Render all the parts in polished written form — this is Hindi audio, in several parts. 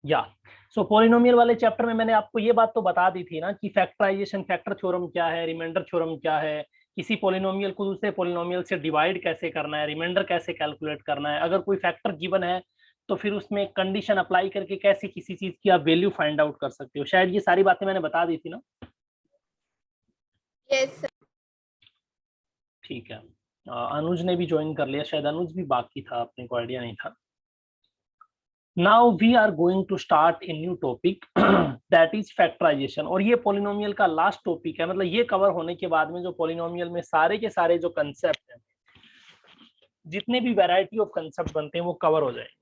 या सो पॉलिनोमियल वाले चैप्टर में मैंने आपको ये बात तो बता दी थी ना कि फैक्टराइजेशन, फैक्टर थ्योरम क्या है, रिमाइंडर थ्योरम क्या है, किसी पॉलिनोमियल को दूसरे पॉलिनोमियल से डिवाइड कैसे करना है, रिमाइंडर कैसे कैलकुलेट करना है, अगर कोई फैक्टर गिवन है तो फिर उसमें कंडीशन अप्लाई करके कैसे किसी चीज की आप वैल्यू फाइंड आउट कर सकते हो। शायद ये सारी बातें मैंने बता दी थी ना। यस। ठीक है। अनुज ने भी ज्वाइन कर लिया, शायद अनुज भी बाकी था, अपने को आइडिया नहीं था। Now we are going to start a new topic that is factorization. और ये पॉलिनोमियल का लास्ट टॉपिक है, मतलब ये कवर होने के बाद में जो पॉलिनोमियल में सारे के सारे जो कंसेप्ट हैं, जितने भी वैरायटी ऑफ कंसेप्ट बनते हैं वो कवर हो जाएंगे।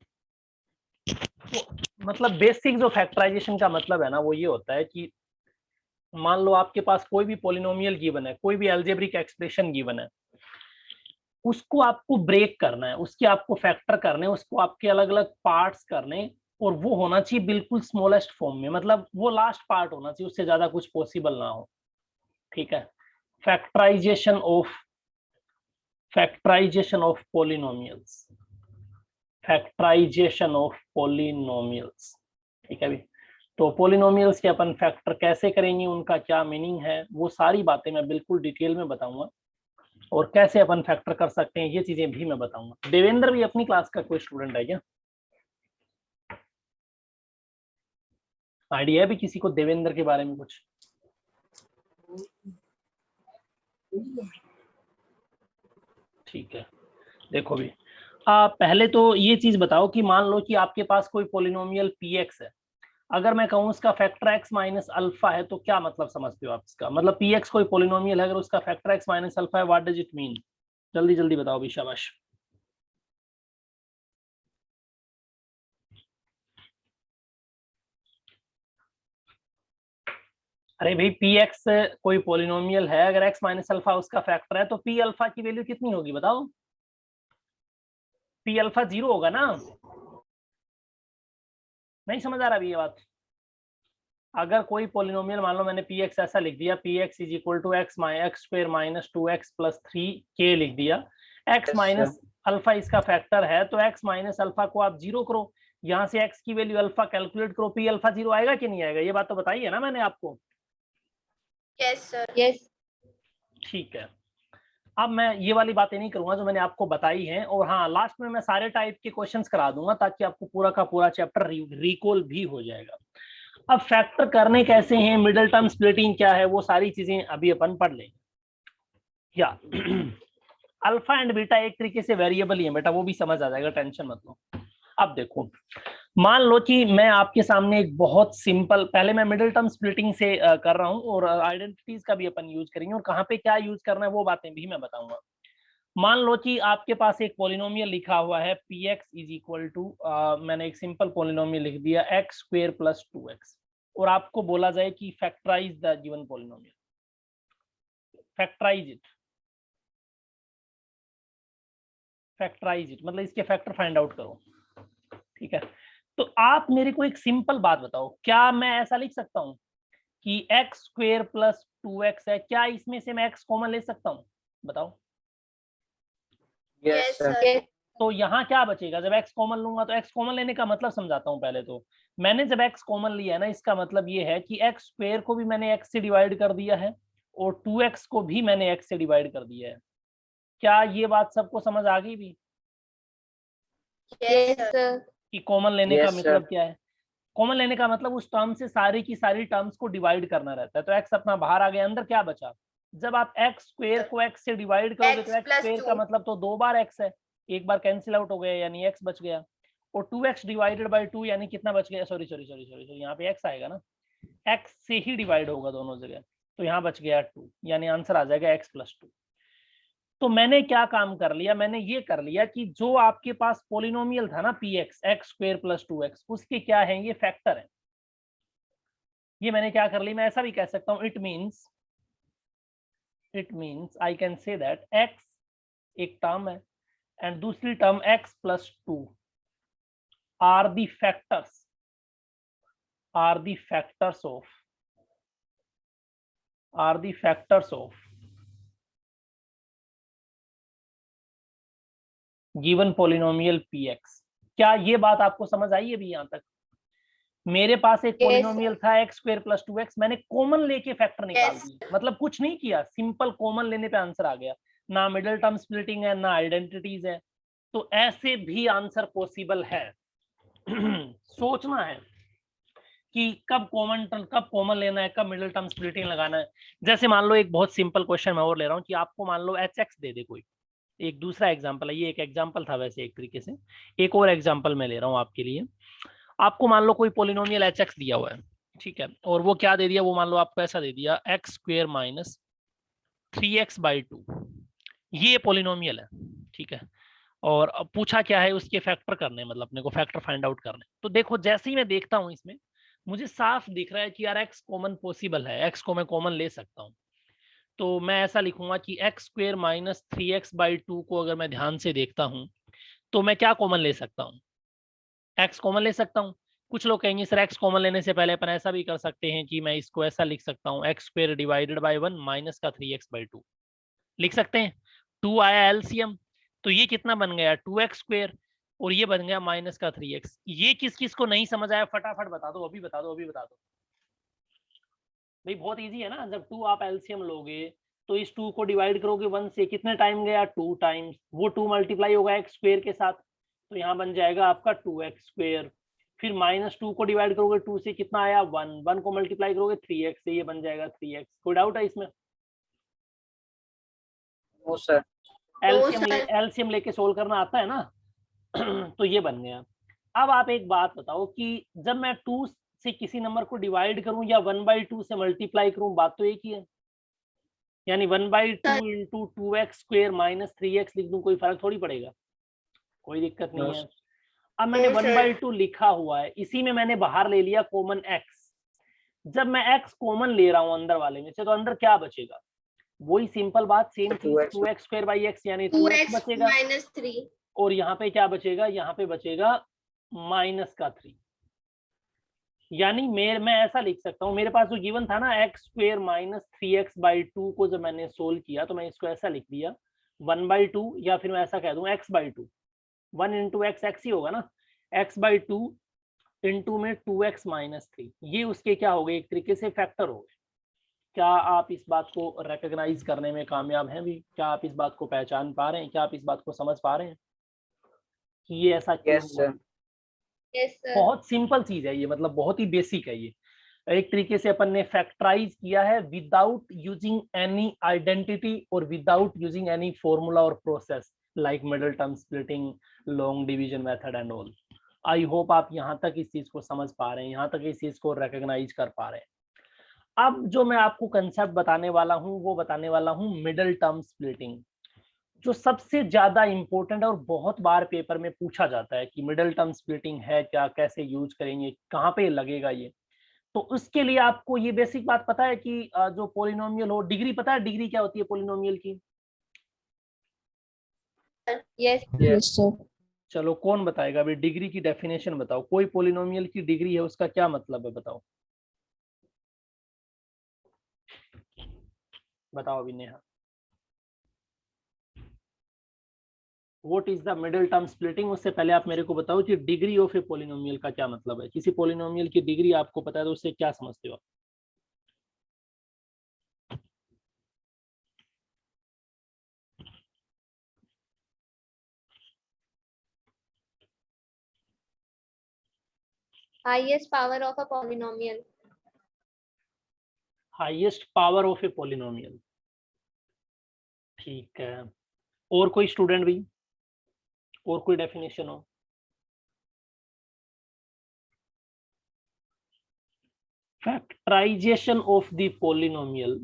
तो मतलब बेसिक जो फैक्टराइजेशन का मतलब है ना, वो ये होता है कि मान लो आपके पास कोई भी पॉलिनोमियल गिवन है, कोई भी अलजेब्रिक एक्सप्रेशन गिवन है, उसको आपको ब्रेक करना है, उसके आपको फैक्टर करने, उसको आपके अलग अलग पार्ट्स करने, और वो होना चाहिए बिल्कुल स्मॉलेस्ट फॉर्म में, मतलब वो लास्ट पार्ट होना चाहिए, उससे ज्यादा कुछ पॉसिबल ना हो। ठीक है। Factorization of polynomials, factorization of polynomials. ठीक है भी। तो पॉलिनोमियल्स के अपन फैक्टर कैसे करेंगे, उनका क्या मीनिंग है, वो सारी बातें मैं बिल्कुल डिटेल में बताऊंगा, और कैसे अपन फैक्टर कर सकते हैं ये चीजें भी मैं बताऊंगा। देवेंद्र भी अपनी क्लास का कोई स्टूडेंट है क्या? आइडिया है भी किसी को देवेंद्र के बारे में कुछ? ठीक है। देखो भी, पहले तो ये चीज बताओ कि मान लो कि आपके पास कोई पोलिनोमियल पी एक्स है, अगर मैं कहूँ उसका फैक्टर एक्स माइनस अल्फा है, तो क्या मतलब समझते हो आप इसका? मतलब पी एक्स कोई पोलिनोमियल है, अगर उसका फैक्टर एक्स माइनस अल्फा है, व्हाट डज इट मीन? जल्दी जल्दी बताओ भी, शाबाश। अरे भाई, पी एक्स कोई पोलिनोमियल है, अगर एक्स माइनस अल्फा उसका फैक्टर है, तो पी अल्फा की वैल्यू कितनी होगी बताओ? पी अल्फा 0 होगा ना? नहीं समझ आ रहा अभी ये बात? अगर कोई पोलिनोमियल, मान लो मैंने पी एक्स ऐसा लिख दिया, p x is equal to x square minus 2x plus 3k लिख दिया, एक्स माइनस अल्फा इसका फैक्टर है, तो एक्स माइनस अल्फा को आप 0 करो, यहाँ से एक्स की वैल्यू अल्फा कैलकुलेट करो, पी अल्फा 0 आएगा कि नहीं आएगा? ये बात तो बताई है ना मैंने आपको। Yes sir. यस। ठीक है। अब मैं ये वाली बातें नहीं करूंगा जो मैंने आपको बताई हैं, और हाँ, लास्ट में मैं सारे टाइप के क्वेश्चंस करा दूंगा, ताकि आपको पूरा का पूरा चैप्टर रिकॉल भी हो जाएगा। अब फैक्टर करने कैसे हैं, मिडिल टर्म स्प्लिटिंग क्या है, वो सारी चीजें अभी अपन पढ़ लेंगे। या अल्फा एंड बीटा एक तरीके से वेरिएबल ही है बेटा, वो भी समझ आ जाएगा, टेंशन मत लो। अब देखो, मान लो कि मैं आपके सामने एक बहुत सिंपल, पहले मैं मिडिल टर्म स्प्लिटिंग से कर रहा हूँ, और आइडेंटिटीज का भी अपन यूज करेंगे, और कहाँ पे क्या यूज करना है वो बातें भी मैं बताऊंगा। मान लो कि आपके पास एक पॉलिनोमियल लिखा हुआ है p x is equal to, मैंने एक सिंपल पॉलिनोमियल लिख दिया एक्स स्क्वेयर प्लस 2x, और आपको बोला जाए कि factorize the given polynomial, factorize it, factorize it मतलब इसके फैक्टर फाइंड आउट करो। ठीक है। तो आप मेरे को एक सिंपल बात बताओ, क्या मैं ऐसा लिख सकता हूँ कि एक्स स्क्वेयर प्लस 2x है, क्या इसमें से मैं x कॉमन ले सकता हूँ? बताओ। Yes sir. तो यहाँ क्या बचेगा? जब x कॉमन लूंगा, तो x कॉमन लेने का मतलब समझाता हूँ पहले तो। मैंने जब x कॉमन लिया है ना, इसका मतलब ये है कि x स्क्वेयर को भी मैंने x से डिवाइड कर दिया है, और 2x को भी मैंने x से डिवाइड कर दिया है। क्या ये बात सबको समझ आ गई भी यस सर। कि कॉमन लेने का मतलब क्या है? कॉमन लेने का मतलब उस टर्म से सारी की सारी टर्म्स को डिवाइड करना रहता है। तो x अपना बाहर आ गया, अंदर क्या बचा? जब आप x स्क्वेयर को x से डिवाइड करोगे, तो एक्स x प्लस स्क्वेयर का 2। मतलब तो 2 बार x है, एक बार कैंसिल आउट हो गया, यानी x बच गया। और 2x डिवाइडेड बाई 2 यानी कितना बच गया? Sorry sorry sorry sorry sorry, यहाँ पे x आएगा ना, x से ही डिवाइड होगा दोनों जगह, तो यहाँ बच गया 2, यानी आंसर आ जाएगा x प्लस 2। तो मैंने क्या काम कर लिया? मैंने ये कर लिया कि जो आपके पास पोलिनोमियल था ना P x, x square plus 2x, उसके क्या है? ये फैक्टर है। ये मैंने क्या कर लिया, मैं ऐसा भी कह सकता हूँ, it means I can say that x एक टर्म है, एंड दूसरी term x plus 2 are the factors, are the factors of, are the factors of given polynomial px। क्या ये बात आपको समझ आई है भी यहाँ तक? मेरे पास एक Yes, पॉलिनोमियल था एक्स स्क्वायर प्लस 2x, मैंने कॉमन लेके फैक्टर निकाल Yes. दिया, मतलब कुछ नहीं किया, सिंपल कॉमन लेने पे आंसर आ गया, ना मिडिल टर्म स्प्लिटिंग है ना आइडेंटिटीज है। तो ऐसे भी आंसर पॉसिबल है। सोचना है कि कब कॉमन लेना है, कब मिडिल टर्म स्प्लिटिंग लगाना है। जैसे मान लो एक बहुत सिंपल क्वेश्चन मैं और ले रहा हूँ कि आपको मान लो एच एक्स दे दे कोई, एक दूसरा एग्जाम्पल है, ये एक एग्जाम्पल था वैसे एक तरीके से, एक और एग्जाम्पल मैं ले रहा हूँ आपके लिए। आपको मान लो कोई पोलिनोमियल एच एक्स दिया हुआ है, ठीक है, और वो क्या दे दिया, वो मान लो आपको ऐसा दे दिया एक्स स्क्वेयर माइनस 3x/2, ये पोलिनोमियल है, ठीक है। और अब पूछा क्या है, उसके फैक्टर करने, मतलब अपने को फैक्टर फाइंड आउट करने। तो देखो जैसे ही मैं देखता हूँ इसमें मुझे साफ दिख रहा है कि यार एक्स कॉमन पॉसिबल है, एक्स को मैं कॉमन ले सकता हूँ। तो मैं ऐसा लिखूंगा कि एक्स स्क्वेयर माइनस 3x/2 को अगर मैं ध्यान से देखता हूँ तो मैं क्या कॉमन ले सकता हूँ, एक्स कॉमन ले सकता हूँ। कुछ लोग कहेंगे सर एक्स कॉमन लेने से पहले अपन ऐसा भी कर सकते हैं कि मैं इसको ऐसा लिख सकता हूँ, x square divided by 1 minus का 3x/2 लिख सकते हैं। 2 आया एलसीएम, तो ये कितना बन गया 2x स्क्वेयर, और ये बन गया माइनस का 3x। ये किस किस को नहीं समझ आया फटाफट बता दो, अभी बता दो, अभी बता दो भाई, बहुत इजी है ना। जब 2 आप एलसीएम लोगे तो इस 2 को डिवाइड करोगे 1 से, कितने टाइम गया 2 टाइम्स, वो 2 मल्टीप्लाई होगा एक्स स्क्वेयर के साथ, तो यहाँ बन जाएगा आपका 2x स्क्वेयर। फिर -2 को डिवाइड करोगे 2 से, कितना आया 1, 1 को मल्टीप्लाई करोगे 3x से, ये बन जाएगा 3x। कोई डाउट है इसमें? No sir. एलसीएम लेके सोल्व करना आता है ना। तो ये बन गया। अब आप एक बात बताओ कि जब मैं 2 से किसी नंबर को डिवाइड करूं या 1/2 से मल्टीप्लाई करूं, बात तो एक ही है, यानी 1/2 into 2x square minus 3x लिख दूं, कोई फर्क थोड़ी पड़ेगा, कोई दिक्कत नहीं है। अब मैंने 1/2 लिखा हुआ है, इसी में मैंने बाहर ले लिया कॉमन x। जब मैं x कॉमन ले रहा हूं अंदर वाले में से, तो अंदर क्या बचेगा, वही सिंपल बात, सेम चीज, 2x स्क्वायर बाई x यानी 2x बचेगा, -3 और यहाँ पे क्या बचेगा, यहाँ पे बचेगा माइनस का 3। यानी मैं ऐसा लिख सकता हूँ, मेरे पास जो गिवन था ना एक्स स्क्वेयर माइनस 3x/2 को जब मैंने सोल्व किया तो मैं इसको ऐसा लिख दिया 1/2, या फिर मैं ऐसा कह दूं x/2, 1 इंटू एक्स एक्स ही होगा ना, x/2 इंटू में 2x माइनस 3, ये उसके क्या हो गए, एक तरीके से फैक्टर हो गए। क्या आप इस बात को रिकॉग्नाइज करने में कामयाब हैं भी? क्या आप इस बात को पहचान पा रहे हैं? क्या आप इस बात को समझ पा रहे हैं कि ये ऐसा क्यों हुआ? Yes, sir. बहुत सिंपल चीज है ये, मतलब बहुत ही बेसिक है ये। एक तरीके से अपन ने फैक्टराइज किया है विदाउट यूजिंग एनी आइडेंटिटी और विदाउट यूजिंग एनी फॉर्मूला और process like middle term splitting, long division method and all. I hope आप यहाँ तक इस चीज को समझ पा रहे हैं, यहाँ तक इस चीज को रिकॉग्नाइज कर पा रहे हैं। अब जो मैं आपको कंसेप्ट बताने वाला हूँ वो बताने वाला हूँ मिडिल टर्म स्प्लिटिंग, जो सबसे ज्यादा इंपॉर्टेंट है और बहुत बार पेपर में पूछा जाता है कि मिडिल टर्म स्प्लिटिंग है क्या, कैसे यूज करेंगे, कहाँ पे लगेगा ये। तो उसके लिए आपको ये बेसिक बात पता है कि जो पोलिनोमियल हो, डिग्री पता है डिग्री क्या होती है पोलिनोमियल की? Yes. Yes sir. चलो कौन बताएगा अभी, डिग्री की डेफिनेशन बताओ, कोई पोलिनोमियल की डिग्री है उसका क्या मतलब है, बताओ बताओ अभी Neha. What is the middle term splitting? उससे पहले आप मेरे को बताओ कि डिग्री ऑफ ए पोलिनोमियल का क्या मतलब है। किसी पोलिनोमियल की डिग्री आपको पता है तो उससे क्या समझते हो आप? Highest power of a polynomial. Highest power of A polynomial, ठीक है। और कोई स्टूडेंट भी, और कोई डेफिनेशन हो? factorization of the polynomial,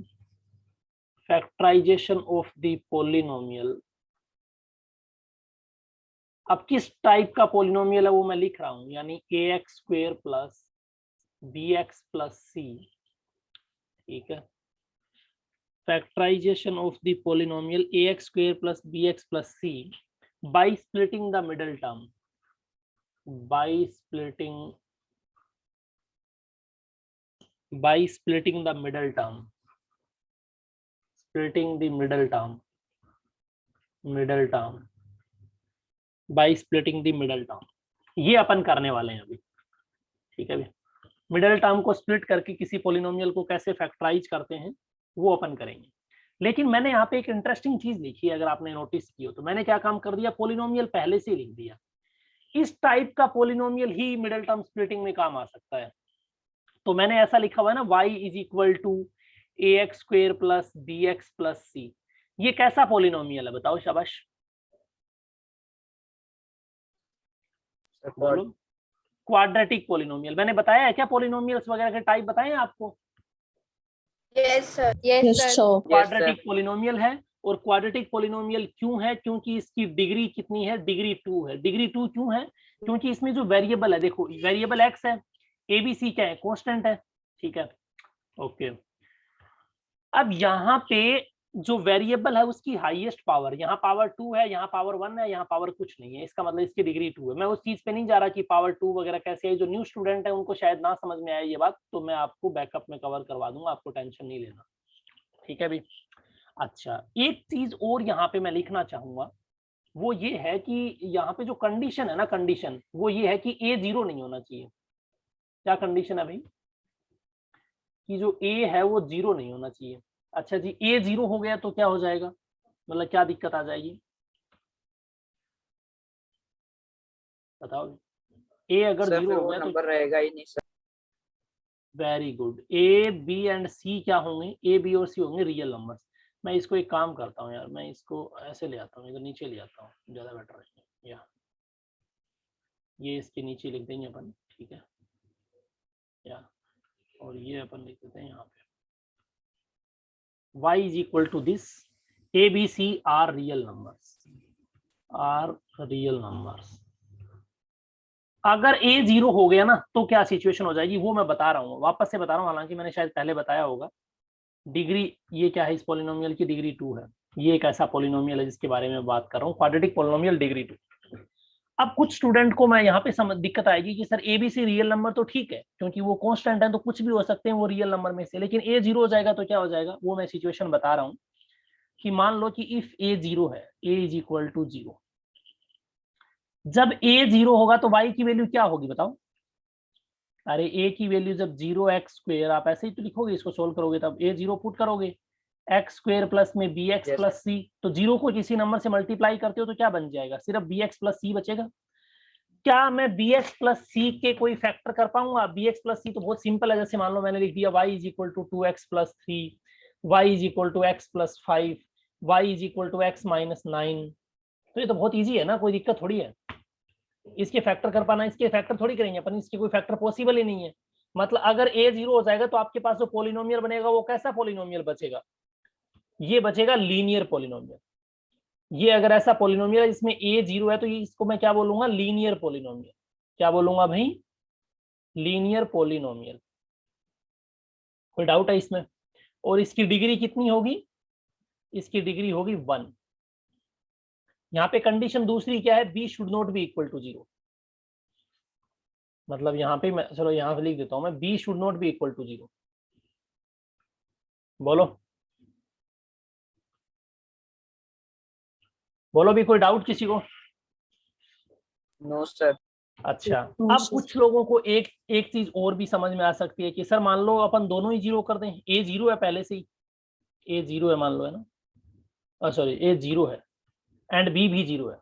factorization of the polynomial। अब किस टाइप का पोलिनोमियल है वो मैं लिख रहा हूं, यानी ax square plus bx plus c, ठीक है। factorization of the polynomial ax square plus bx plus c by splitting the middle term, by splitting the middle term, splitting the middle term by splitting the middle term, ये अपन करने वाले हैं अभी, ठीक है। मिडिल टर्म को स्प्लिट करके किसी पोलिनोमियल को कैसे फैक्टराइज करते हैं वो अपन करेंगे। लेकिन मैंने यहाँ पे एक इंटरेस्टिंग चीज लिखी है, अगर आपने नोटिस की हो तो। मैंने क्या काम कर दिया, पोलिनोमियल पहले से लिख दिया। इस टाइप का पोलिनोमियल ही मिडिल टर्म स्प्लिटिंग में काम आ सकता है। तो मैंने ऐसा लिखा हुआ है ना, y is equal to ax square plus bx plus c। ये कैसा पोलिनोमियल है बताओ, शाबाश बोलो। Quadratic polynomial. मैंने बताया है क्या पोलिनोमियल्स वगैरह के टाइप बताए हैं आपको? Yes, sir. Yes, sir. Quadratic polynomial है। और क्वाड्रेटिक पोलिनोमियल क्यों है? क्योंकि इसकी डिग्री कितनी है? डिग्री 2 है। डिग्री 2 क्यों है? क्योंकि इसमें जो वेरिएबल है, देखो वेरिएबल x है, abc क्या है? कांस्टेंट है, ठीक है, ओके। अब यहाँ पे जो वेरिएबल है उसकी हाईएस्ट पावर, यहाँ पावर 2 है, यहाँ पावर 1 है, यहाँ पावर कुछ नहीं है, इसका मतलब इसकी डिग्री 2 है। मैं उस चीज पे नहीं जा रहा कि पावर 2 वगैरह कैसे है। जो न्यू स्टूडेंट है उनको शायद ना समझ में आए ये बात, तो मैं आपको बैकअप में कवर करवा दूंगा, आपको टेंशन नहीं लेना, ठीक है भी। अच्छा, एक चीज और यहाँ पे मैं लिखना चाहूंगा, वो ये है कि यहाँ पे जो कंडीशन है ना, कंडीशन वो ये है कि a 0 नहीं होना चाहिए। क्या कंडीशन है भाई? कि जो a है वो 0 नहीं होना चाहिए। अच्छा जी, a 0 हो गया तो क्या हो जाएगा, मतलब क्या दिक्कत आ जाएगी बताओ? a अगर 0 हो गया तो नंबर रहेगा ही नहीं sir. Very good. a b and c क्या होंगे? a b और c होंगे रियल नंबर्स। मैं इसको एक काम करता हूँ यार, मैं इसको ऐसे ले आता हूँ, इधर नीचे ले आता हूँ, ज्यादा बेटर है। या ये इसके नीचे लिख देंगे अपन, ठीक है, या और ये अपन लिख देते हैं यहाँ पे y is equal to this, a b c are real numbers, are real numbers। अगर a 0 हो गया ना तो क्या सिचुएशन हो जाएगी वो मैं बता रहा हूँ, वापस से बता रहा हूँ, हालांकि मैंने शायद पहले बताया होगा। डिग्री ये क्या है, इस पोलिनोमियल की डिग्री 2 है। ये एक ऐसा पोलिनोमियल है जिसके बारे में बात कर रहा हूँ, क्वाड्रेटिक पोलिनोमियल डिग्री 2। अब कुछ स्टूडेंट को मैं यहाँ पे दिक्कत आएगी कि sir A B C real number तो ठीक है, क्योंकि वो कांस्टेंट है तो कुछ भी हो सकते हैं वो रियल नंबर में से, लेकिन a 0 हो जाएगा तो क्या हो जाएगा? वो मैं सिचुएशन बता रहा हूँ कि मान लो कि इफ a 0 है, a इज इक्वल टू 0, जब a 0 होगा तो y की वैल्यू क्या होगी बताओ? अरे a की वैल्यू जब 0x स्क्वेयर, आप ऐसे ही तो लिखोगे, इसको सोल्व करोगे तब a 0 पुट करोगे, x स्क्वेयर प्लस में bx प्लस c, तो 0 को किसी नंबर से मल्टीप्लाई करते हो तो क्या बन जाएगा? सिर्फ bx प्लस c बचेगा। क्या मैं bx प्लस c के कोई फैक्टर कर पाऊंगा? bx प्लस c तो बहुत सिंपल है, जैसे मान लो मैंने लिख दिया y is equal to 2x plus 3, y is equal to x plus 5, y is equal to x minus 9। तो ये तो बहुत इजी है ना, कोई दिक्कत थोड़ी है इसके फैक्टर कर पाना। इसके फैक्टर थोड़ी करेंगे अपन, इसके कोई फैक्टर पॉसिबल ही नहीं है। मतलब अगर a 0 हो जाएगा तो आपके पास जो पोलिनोमियल बनेगा वो कैसा पोलिनोमियल बचेगा? ये बचेगा लीनियर पोलिनोमियल। ये अगर ऐसा पोलिनोमियल है जिसमें a 0 है तो ये इसको मैं क्या बोलूंगा? Linear polynomial. क्या बोलूंगा भाई? Linear polynomial. कोई डाउट है इसमें? और इसकी डिग्री कितनी होगी? इसकी डिग्री होगी 1। यहाँ पे कंडीशन दूसरी क्या है? b should not be equal to 0। मतलब यहाँ पे मैं, चलो यहाँ पे लिख देता हूं मैं, b should not be equal to 0। बोलो बोलो भी, कोई डाउट किसी को? No sir. अच्छा, अब कुछ लोगों को एक चीज और भी समझ में आ सकती है कि सर मान लो अपन दोनों ही 0 कर दें, a 0 है पहले से ही, a 0 है मान लो, है ना, सॉरी a 0 है एंड b भी 0 है,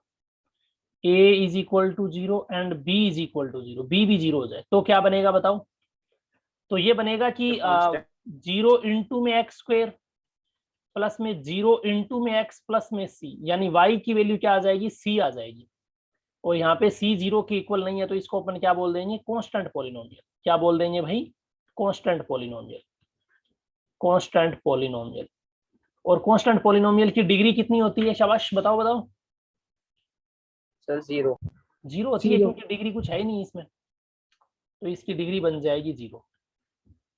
a is equal to 0 and b is equal to 0, b भी 0 हो जाए तो क्या बनेगा बताओ? तो ये बनेगा कि 0 इंटू में एक्स स्क्वेयर प्लस में 0 इंटू में x प्लस में c, यानी y की वैल्यू क्या आ जाएगी? c आ जाएगी। और यहाँ पे c 0 के इक्वल नहीं है तो इसको अपन क्या बोल देंगे? Constant polynomial. क्या बोल देंगे भाई? Constant polynomial. Constant polynomial. और कांस्टेंट पोलिनोमियल की डिग्री कितनी होती है? शाबाश बताओ बताओ। सर 0 होती है, क्योंकि डिग्री कुछ है ही नहीं इसमें, तो इसकी डिग्री बन जाएगी 0।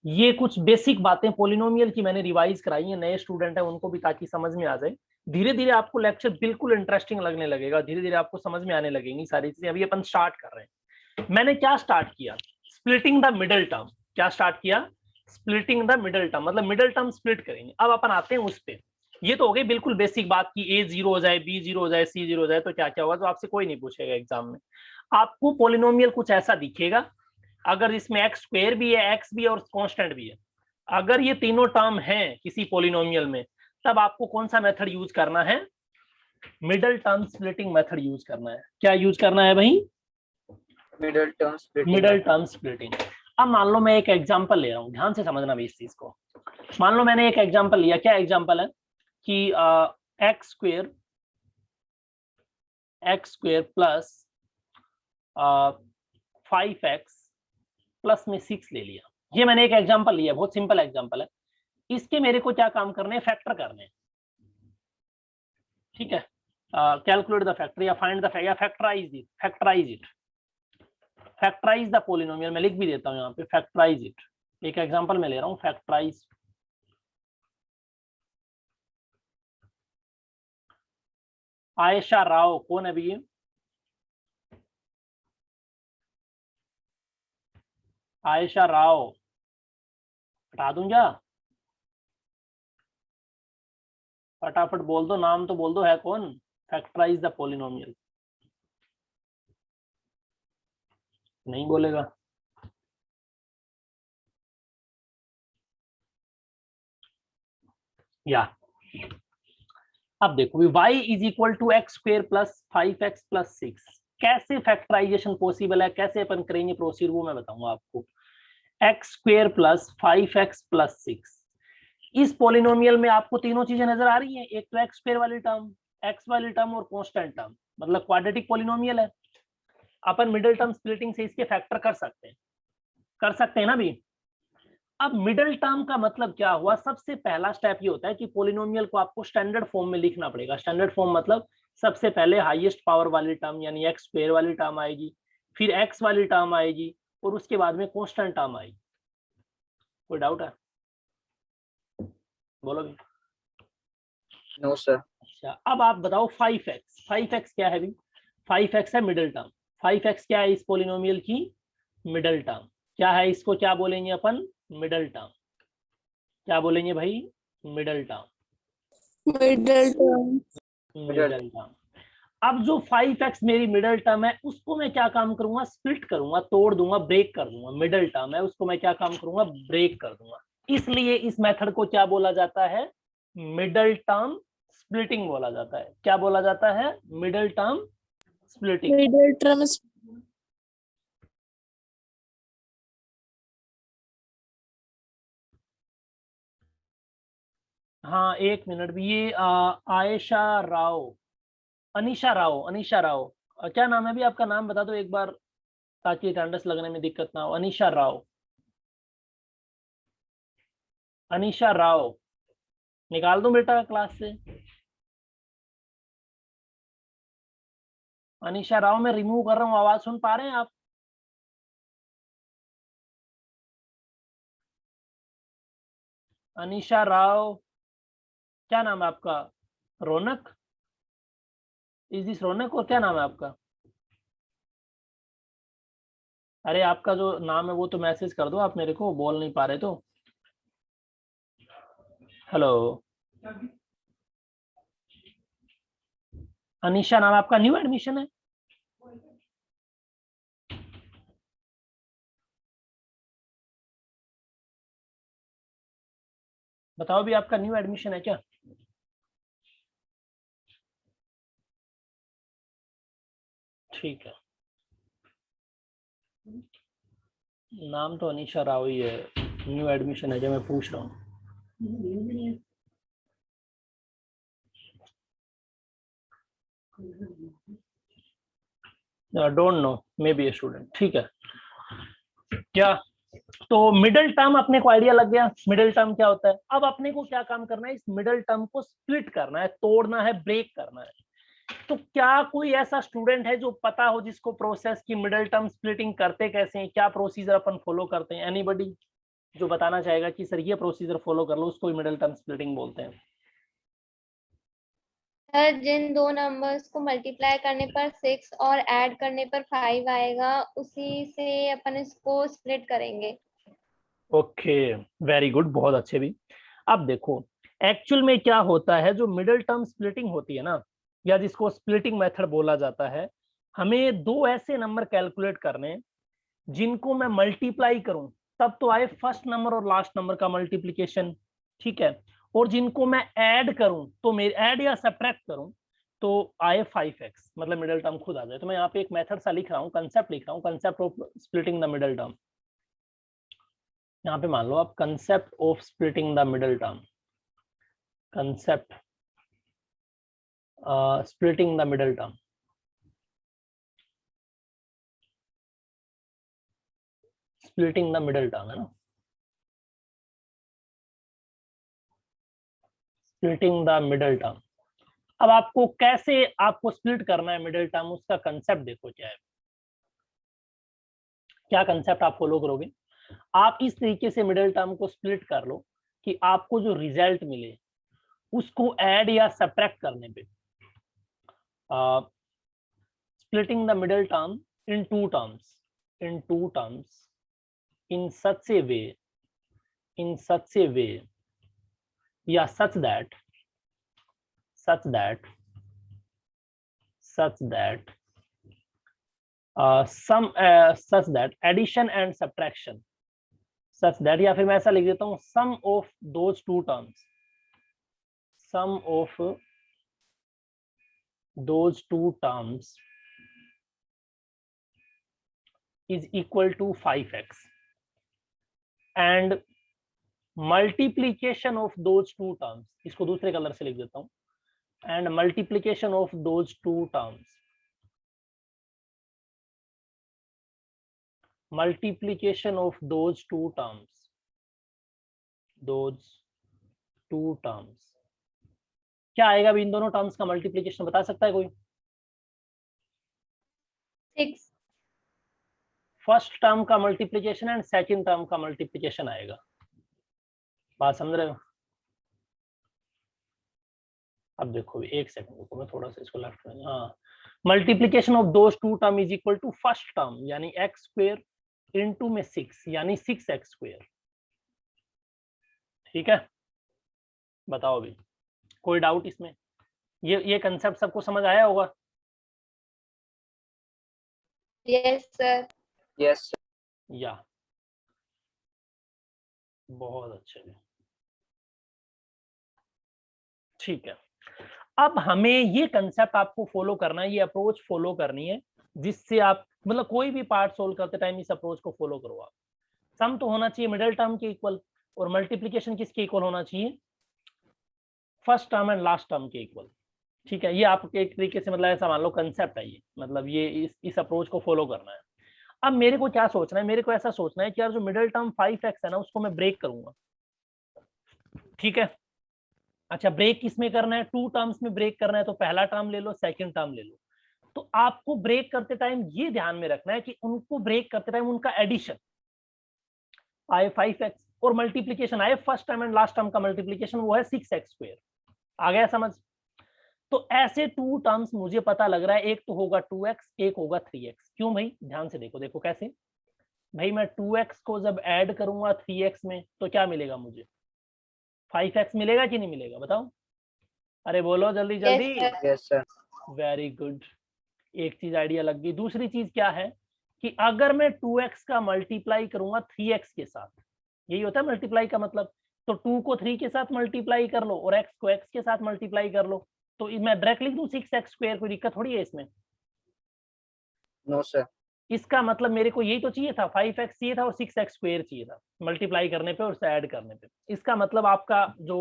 ये कुछ बेसिक बातें पोलिनोमियल की मैंने रिवाइज कराई है, नए स्टूडेंट है उनको भी, ताकि समझ में आ जाए। धीरे धीरे आपको लेक्चर बिल्कुल इंटरेस्टिंग लगने लगेगा, धीरे धीरे आपको समझ में आने लगेंगी सारी चीजें। अभी अपन स्टार्ट कर रहे हैं। मैंने क्या स्टार्ट किया? Splitting the middle term. क्या स्टार्ट किया? स्प्लिटिंग द मिडिल टर्म, मतलब मिडिल टर्म स्प्लिट करेंगे। अब अपन आते हैं उस पे। ये तो हो गई बिल्कुल बेसिक बात कि a 0 हो जाए, b 0 हो जाए, c 0 हो जाए तो क्या क्या होगा, तो आपसे कोई नहीं पूछेगा एग्जाम में। आपको पोलिनोमियल कुछ ऐसा दिखेगा, अगर इसमें एक्स स्क्वायर भी है, एक्स भी है और कांस्टेंट भी है, अगर ये तीनों टर्म हैं किसी पॉलिनोमियल में, तब आपको कौन सा मेथड यूज करना है? Middle term splitting method use करना है। क्या यूज करना है भाई? Middle term splitting. Middle term splitting. अब मान लो मैं एक एग्जांपल ले रहा हूं, ध्यान से समझना भी इस चीज को। मान लो मैंने एक एग्जांपल लिया, क्या एग्जांपल है कि x square plus 5x plus में 6 ले लिया। ये मैंने एक एग्जांपल लिया, बहुत सिंपल एग्जांपल है। इसके मेरे को क्या काम करने हैं? फैक्टर करने हैं, ठीक है। कैलकुलेट द फैक्टर या फाइंड द फैक्टर या फैक्टराइज द पॉलिनोमियल। मैं लिख भी देता हूं यहाँ पे, फैक्टराइज इट। एक एग्जांपल मैं ले रहा हूँ, फैक्टराइज। आयशा राव, कौन है अभी ये? आयशा राव, हटा दूं क्या? फटाफट बोल दो, नाम तो बोल दो, है कौन? Factorize the polynomial. नहीं बोलेगा। या अब देखो, y is equal to x square plus 5x plus 6। कैसे फैक्टराइजेशन पॉसिबल है, कैसे अपन करेंगे प्रोसीड, वो मैं बताऊंगा आपको। X square plus 5x plus 6, इस पॉलिनोमियल में आपको तीनों चीजें नजर आ रही हैं। एक तो एक्स स्क्वायर वाली टर्म, एक्स वाली टर्म और कांस्टेंट टर्म, मतलब क्वाड्रेटिक पॉलिनोमियल है। अपन मिडिल टर्म स्प्लिटिंग से इसके फैक्टर कर सकते हैं ना भी। अब मिडिल टर्म का मतलब क्या हुआ? सबसे पहला स्टेप ये होता है कि पॉलिनोमियल को आपको स्टैंडर्ड फॉर्म में लिखना पड़ेगा। स्टैंडर्ड फॉर्म मतलब सबसे पहले हाईएस्ट पावर वाली टर्म यानी एक्स स्क्वायर वाली टर्म आएगी, फिर एक्स वाली टर्म आएगी और उसके बाद में कांस्टेंट टर्म आएगी। कोई डाउट है? बोलो भी। No sir. अच्छा, अब आप बताओ 5x क्या है भी? 5x है मिडिल टर्म। 5x क्या है इस पॉलिनोमियल की? Middle term. क्या है इसको, क्या बोलेंगे अपन? Middle term. क्या बोलेंगे भाई? Middle term. Middle term. Middle term. अब जो 5x मेरी मिडिल टर्म है, उसको मैं क्या काम करूंगा? स्प्लिट करूंगा, तोड़ दूंगा, ब्रेक कर दूंगा। मिडिल टर्म है, उसको मैं क्या काम करूंगा? ब्रेक कर दूंगा। इसलिए इस मेथड को क्या बोला जाता है? मिडिल टर्म स्प्लिटिंग बोला जाता है। क्या बोला जाता है? Middle term splitting. Middle term. हाँ एक मिनट भी, ये आयशा राव, अनीशा राव, क्या नाम है भी आपका? नाम बता दो एक बार ताकि अटेंडेंस लगने में दिक्कत ना हो। अनीशा राव, अनीशा राव, निकाल दूं बेटा क्लास से? अनीशा राव मैं रिमूव कर रहा हूँ, आवाज सुन पा रहे हैं आप? अनीशा राव, क्या नाम है आपका? रौनक, इज दिस रौनक? और क्या नाम है आपका? अरे आपका जो नाम है वो तो मैसेज कर दो आप मेरे को, बोल नहीं पा रहे तो। हेलो, अनीशा नाम आपका, न्यू एडमिशन है? बताओ भी, आपका न्यू एडमिशन है क्या? ठीक है, नाम तो अनीशा राव ही है, न्यू एडमिशन है जो मैं पूछ रहा हूँ। Don't know, may be a student. ठीक है, क्या तो मिडिल टर्म अपने को आइडिया लग गया, मिडिल टर्म क्या होता है। अब अपने को क्या काम करना है? इस मिडिल टर्म को स्प्लिट करना है, तोड़ना है, ब्रेक करना है। तो क्या कोई ऐसा स्टूडेंट है जो पता हो जिसको प्रोसेस की मिडिल टर्म स्प्लिटिंग करते कैसे हैं, क्या प्रोसीजर अपन फॉलो करते हैं? एनीबॉडी जो बताना चाहेगा कि सर ये प्रोसीजर फॉलो कर लो, उसको मिडिल टर्म स्प्लिटिंग बोलते हैं। सर जिन दो नंबर्स को मल्टीप्लाई करने पर 6 और ऐड करने पर 5 आएगा, उसी से अपन इसको स्प्लिट करेंगे। ओके, वेरी गुड, बहुत अच्छे भी। अब देखो एक्चुअल में क्या होता है, जो मिडिल टर्म स्प्लिटिंग होती है ना, या जिसको स्प्लिटिंग मेथड बोला जाता है, हमें दो ऐसे नंबर कैलकुलेट करने हैं जिनको मैं मल्टीप्लाई करूं तब तो आए फर्स्ट नंबर और लास्ट नंबर का मल्टीप्लीकेशन, ठीक है, और जिनको मैं ऐड करूं तो मेरे ऐड या सब्ट्रैक्ट करूं तो आए 5x, मतलब मिडिल टर्म खुद आ जाए। तो मैं यहाँ पे एक मेथड सा लिख रहा हूँ, कंसेप्ट लिख रहा हूँ, concept of splitting the middle term. यहाँ पे मान लो आप concept of splitting the middle term, concept splitting the middle term, splitting the middle term है ना, स्प्लिटिंग द मिडिल टर्म। अब आपको कैसे आपको स्प्लिट करना है मिडिल टर्म, उसका कंसेप्ट देखो क्या है, क्या कंसेप्ट आप फॉलो करोगे। आप इस तरीके से मिडिल टर्म को स्प्लिट कर लो कि आपको जो रिजल्ट मिले उसको ऐड या सब्ट्रैक्ट करने पे, splitting the middle term in two terms in such a way yeah such that such that addition and subtraction, such that, या फिर मैं ऐसा लिख देता हूँ sum of those two terms is equal to 5x and multiplication of those two terms, इसको दूसरे कलर से लिख देता हूँ, and multiplication of those two terms क्या आएगा अभी इन दोनों टर्म्स का मल्टीप्लीकेशन, बता सकता है कोई? 6। फर्स्ट टर्म का मल्टीप्लीकेशन एंड सेकंड टर्म का मल्टीप्लीकेशन आएगा, बात समझ रहे हो? अब देखो एक सेकंड रुको, मैं थोड़ा सा इसको लेफ्ट में, हाँ, multiplication of those two term is equal to first term यानी एक्स स्क्वायर इनटू में 6 यानी 6x स्क्वायर, ठीक है। बताओ अभी कोई डाउट इसमें? ये कंसेप्ट सबको समझ आया होगा? Yes sir. Yes, sir. या बहुत अच्छे, ठीक है। अब हमें ये कंसेप्ट आपको फॉलो करना है, ये अप्रोच फॉलो करनी है, जिससे आप मतलब कोई भी पार्ट सोल्व करते टाइम इस अप्रोच को फॉलो करो आप। सम तो होना चाहिए मिडिल टर्म के इक्वल, और मल्टीप्लीकेशन किसके इक्वल होना चाहिए? First term and last term के इक्वल, ठीक है। ये आपके एक तरीके से मतलब ऐसा मान लो कंसेप्ट है ये, मतलब ये इस अप्रोच को फॉलो करना है। अब मेरे को क्या सोचना है, मेरे को ऐसा सोचना है कि यार जो मिडिल टर्म 5x है ना उसको मैं ब्रेक करूंगा, ठीक है। अच्छा ब्रेक किसमें करना है? टू टर्म्स में ब्रेक करना है, तो पहला टर्म ले लो, सेकंड टर्म ले लो। तो आपको ब्रेक करते टाइम ये ध्यान में रखना है कि उनको ब्रेक करते टाइम उनका एडिशन आए 5x और मल्टीप्लीकेशन आए first term and last term का मल्टीप्लीकेशन वो है 6x स्क्वायर। आ गया समझ? तो ऐसे टू टर्म्स मुझे पता लग रहा है, एक तो होगा 2x, एक होगा 3x। क्यों भाई? ध्यान से देखो, देखो कैसे भाई, मैं 2x को जब ऐड करूंगा 3x में तो क्या मिलेगा मुझे? 5x मिलेगा कि नहीं मिलेगा? बताओ, अरे बोलो जल्दी जल्दी। Yes, sir. वेरी गुड, एक चीज आइडिया लग गई। दूसरी चीज क्या है कि अगर मैं 2x का मल्टीप्लाई करूंगा 3x के साथ, यही होता है मल्टीप्लाई का मतलब, तो 2 को 3 के साथ मल्टीप्लाई कर लो और x को x के साथ मल्टीप्लाई कर लो, तो मैं डायरेक्ट लिख दूं 6x स्क्वायर, कोई दिक्कत थोड़ी है इसमें? No, sir. इसका मतलब मेरे को यही तो चाहिए था, 5x चाहिए था और 6x स्क्वायर चाहिए था मल्टीप्लाई करने पे और उसे ऐड करने पे। इसका मतलब आपका जो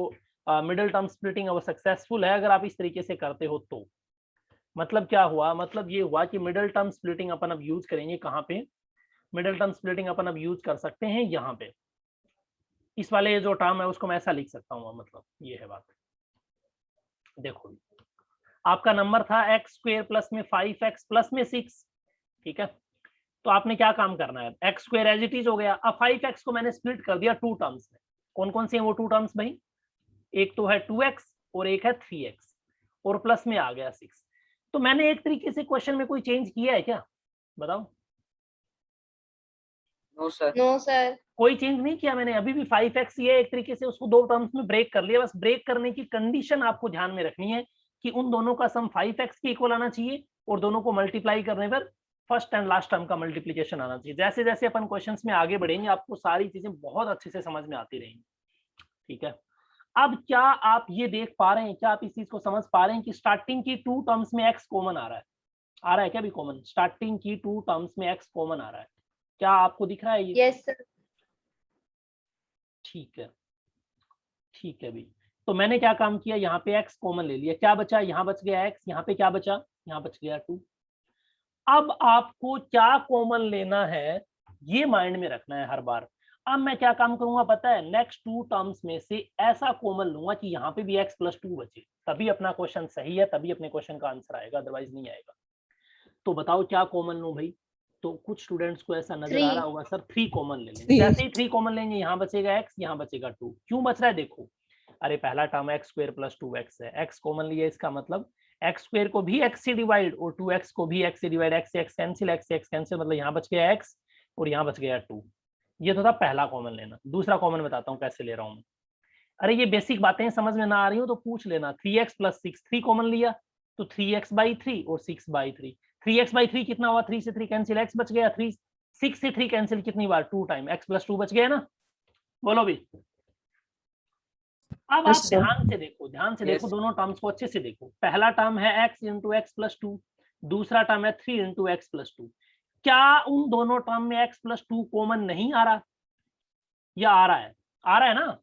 मिडिल टर्म स्प्लिटिंग है वो सक्सेसफुल है अगर आप इस तरीके से करते हो तो। मतलब क्या हुआ? मतलब ये हुआ कि मिडिल टर्म स्प्लिटिंग अपन अब यूज करेंगे कहाँ पे? मिडिल टर्म स्प्लिटिंग अपन अब यूज कर सकते हैं यहाँ पे। इस वाले जो टर्म है उसको मैं ऐसा लिख सकता हूँ, मतलब ये है बात। देखो आपका नंबर था x स्क्वायर प्लस में 5x प्लस में 6, ठीक है। तो आपने क्या काम करना है? x square as it is हो गया। अब 5x को मैंने स्प्लिट कर दिया टू टर्म्स में। कौन कौन से हैं वो टू टर्म्स भाई? एक तो है 2x और एक है 3x और प्लस में आ गया 6। तो मैंने एक तरीके से क्वेश्चन में कोई चेंज किया है क्या? बताओ। No, sir. No sir. कोई चेंज नहीं किया मैंने, अभी भी 5x ये एक तरीके से उसको दो टर्म्स में ब्रेक कर लिया। बस ब्रेक करने की कंडीशन आपको ध्यान में रखनी है कि उन दोनों का सम 5x के इक्वल आना चाहिए और दोनों को मल्टीप्लाई करने पर फर्स्ट एंड लास्ट टर्म का मल्टीप्लीकेशन आना चाहिए। जैसे जैसे अपन क्वेश्चंस में आगे बढ़ेंगे आपको सारी चीजें बहुत अच्छे से समझ में आती रहेंगी, ठीक है। अब क्या आप ये देख पा रहे हैं, क्या आप इस चीज को समझ पा रहे हैं कि स्टार्टिंग की टू टर्म्स में एक्स कॉमन आ रहा है क्या भी कॉमन? स्टार्टिंग की टू टर्म्स में एक्स कॉमन आ रहा है, क्या आपको दिख रहा है ये? Yes sir. ठीक है, ठीक है भी। तो मैंने क्या काम किया, यहाँ पे x कॉमन ले लिया, क्या बचा, यहाँ बच गया x, यहाँ पे क्या बचा, यहाँ बच गया 2। अब आपको क्या कॉमन लेना है ये माइंड में रखना है हर बार। अब मैं क्या काम करूंगा पता है, नेक्स्ट टू टर्म्स में से ऐसा कॉमन लूंगा कि यहाँ पे भी x + 2 बचे, तभी अपना क्वेश्चन सही है, तभी अपने क्वेश्चन का आंसर आएगा, अदरवाइज नहीं आएगा। तो बताओ क्या कॉमन लूं भाई? तो कुछ स्टूडेंट्स को ऐसा नजर आ रहा होगा सर 3 कॉमन ले लेंगे। जैसे ही 3 कॉमन लेंगे यहाँ बचेगा x, यहाँ बचेगा 2। क्यों बच रहा है देखो, अरे पहला टर्म x² + 2x है, x कॉमन लिया, इसका मतलब x² को भी x से डिवाइड और 2x को भी x से डिवाइड, x से x कैंसिल, x से x कैंसिल, मतलब यहाँ बच गया x और यहाँ बच गया 2। ये तो था पहला कॉमन लेना। दूसरा कॉमन बताता हूँ कैसे ले रहा हूँ मैं। अरे ये बेसिक बातें समझ में ना आ रही हो तो पूछ लेना। 3x + 6, 3 कॉमन लिया तो 3x/3 और 6/3। 3x/3 कितना हुआ, 3 से 3 कैंसिल, x बच गया 3, 6 से 3 कैंसिल कितनी बार, 2 टाइम, x + 2 बच गया ना। बोलो भी। अब आप ध्यान से देखो, ध्यान से देखो, दोनों टर्म्स को अच्छे से देखो। पहला टर्म है x × x + 2, दूसरा टर्म है 3 × x + 2। क्या उन दोनों टर्म में x + 2 कॉमन नहीं आ रहा, या आ रहा है? आ रहा है ना।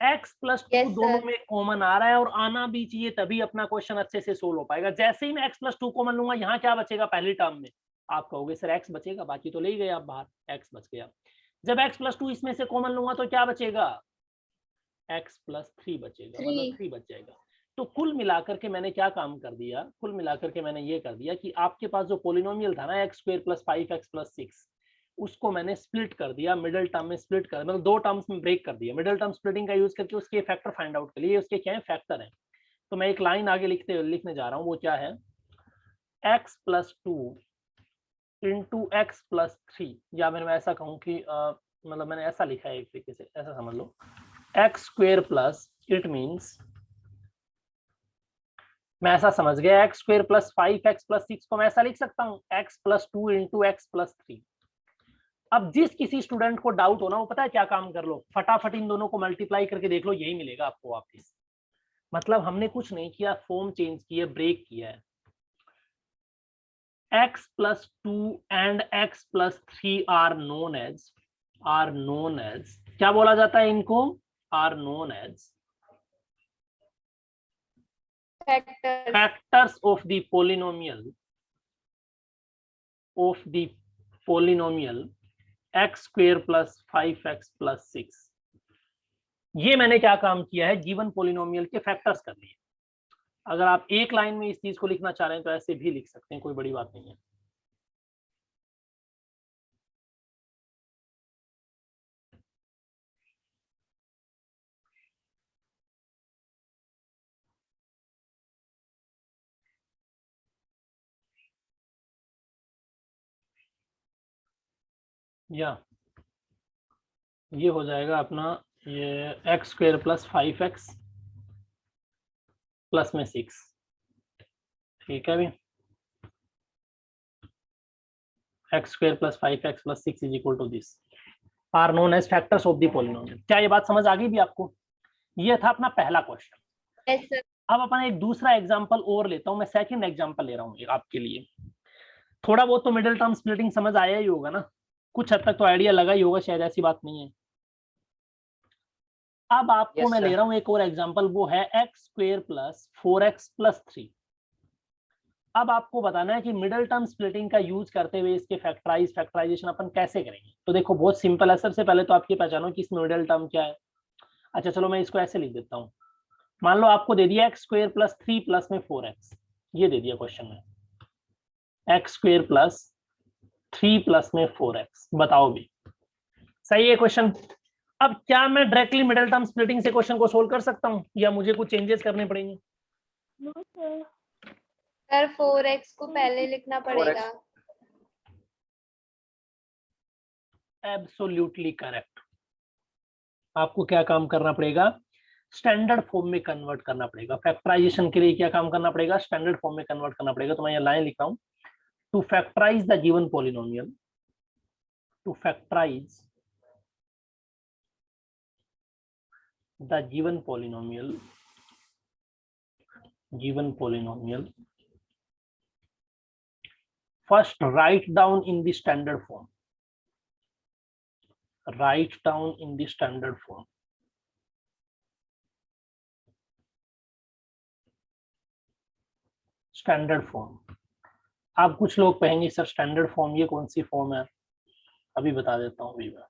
x + 2 Yes, दोनों sir. में कॉमन आ रहा है और आना भी चाहिए, तभी अपना क्वेश्चन अच्छे से सोल्व हो पाएगा। जैसे ही मैं x + 2 कॉमन लूंगा, यहाँ क्या बचेगा पहली टर्म में, आप कहोगे सर x बचेगा, बाकी तो ले ही गए आप बाहर, x बच गया। जब x + 2 इसमें से कॉमन लूंगा तो क्या बचेगा, x + 3 बचेगा, मतलब 3 बच जाएगा। तो कुल मिलाकर के मैंने क्या काम कर दिया, कुल मिलाकर के मैंने ये कर दिया कि आपके पास जो पोलिनोमियल था ना x² + 5x + 6, उसको मैंने स्प्लिट कर दिया, मिडिल टर्म में स्प्लिट कर, मतलब दो टर्म्स में ब्रेक कर दिया। मिडिल टर्म स्प्लिटिंग का यूज करके उसके फैक्टर फाइंड आउट कर लिए, उसके क्या है फैक्टर है। तो मैं एक लाइन आगे लिखने जा रहा हूँ, वो क्या है, x + 2 × x + 3, या मैं ऐसा कहूँ कि मतलब मैंने ऐसा लिखा है एक तरीके से, ऐसा समझ लो, x² प्लस, इट मीन्स मैं ऐसा समझ गया, x² + 5x + 6 को मैं ऐसा लिख सकता हूँ x + 2 × x + 3। अब जिस किसी स्टूडेंट को डाउट हो ना, वो पता है क्या काम कर लो, फटाफट इन दोनों को मल्टीप्लाई करके देख लो, यही मिलेगा आपको वापस। मतलब हमने कुछ नहीं किया, फॉर्म चेंज किया, ब्रेक किया है। x + 2 and x + 3 are known as क्या बोला जाता है इनको, are known as factors of the polynomial x² + 5x + 6। ये मैंने क्या काम किया है, गिवन पोलिनोमियल के फैक्टर्स कर लिए। अगर आप एक लाइन में इस चीज को लिखना चाह रहे हैं तो ऐसे भी लिख सकते हैं, कोई बड़ी बात नहीं है। या ये हो जाएगा अपना, ये x² + 5x प्लस में 6, ठीक है भी, x² + 5x + 6 = this are known as factors of the polynomial। क्या ये बात समझ आ गई भी आपको? ये था अपना पहला क्वेश्चन। Yes, sir. अब अपन एक दूसरा एग्जांपल और लेता हूं, मैं सेकंड एग्जांपल ले रहा हूं आपके लिए। थोड़ा बहुत तो मिडिल टर्म स्प्लिटिंग समझ आया ही होगा ना, कुछ हद तक तो आइडिया लगा ही होगा, शायद ऐसी बात नहीं है। अब आपको Yes, मैं sir. ले रहा हूं एक और एग्जांपल, वो है x² + 4x + 3। अब आपको बताना है कि मिडिल टर्म स्प्लिटिंग का यूज करते हुए इसके फैक्टराइजेशन अपन कैसे करेंगे। तो देखो बहुत सिंपल है, सबसे पहले तो आप ये पहचानो कि इसमें मिडिल टर्म क्या है। अच्छा चलो मैं इसको ऐसे लिख देता हूँ, मान लो आपको दे दिया x² + 3 प्लस में 4x, ये दे दिया क्वेश्चन में, x² + 3 प्लस में 4x, बताओ भी सही है क्वेश्चन। अब क्या मैं डायरेक्टली मिडिल टर्म स्प्लिटिंग से क्वेश्चन को सोल्व कर सकता हूँ या मुझे कुछ चेंजेस करने पड़ेंगे? सर 4x को पहले लिखना पड़ेगा। Absolutely correct. आपको क्या काम करना पड़ेगा, स्टैंडर्ड फॉर्म में कन्वर्ट करना पड़ेगा। फैक्टराइजेशन के लिए क्या काम करना पड़ेगा, स्टैंडर्ड फॉर्म में कन्वर्ट करना पड़ेगा। तो मैं ये लाइन लिख रहा हूँ, to factorize the given polynomial, to factorize the given polynomial, first write down in the standard form. Write down in the standard form. Standard form. आप कुछ लोग कहेंगे सर स्टैंडर्ड फॉर्म ये कौन सी फॉर्म है, अभी बता देता हूँ। अभी मैं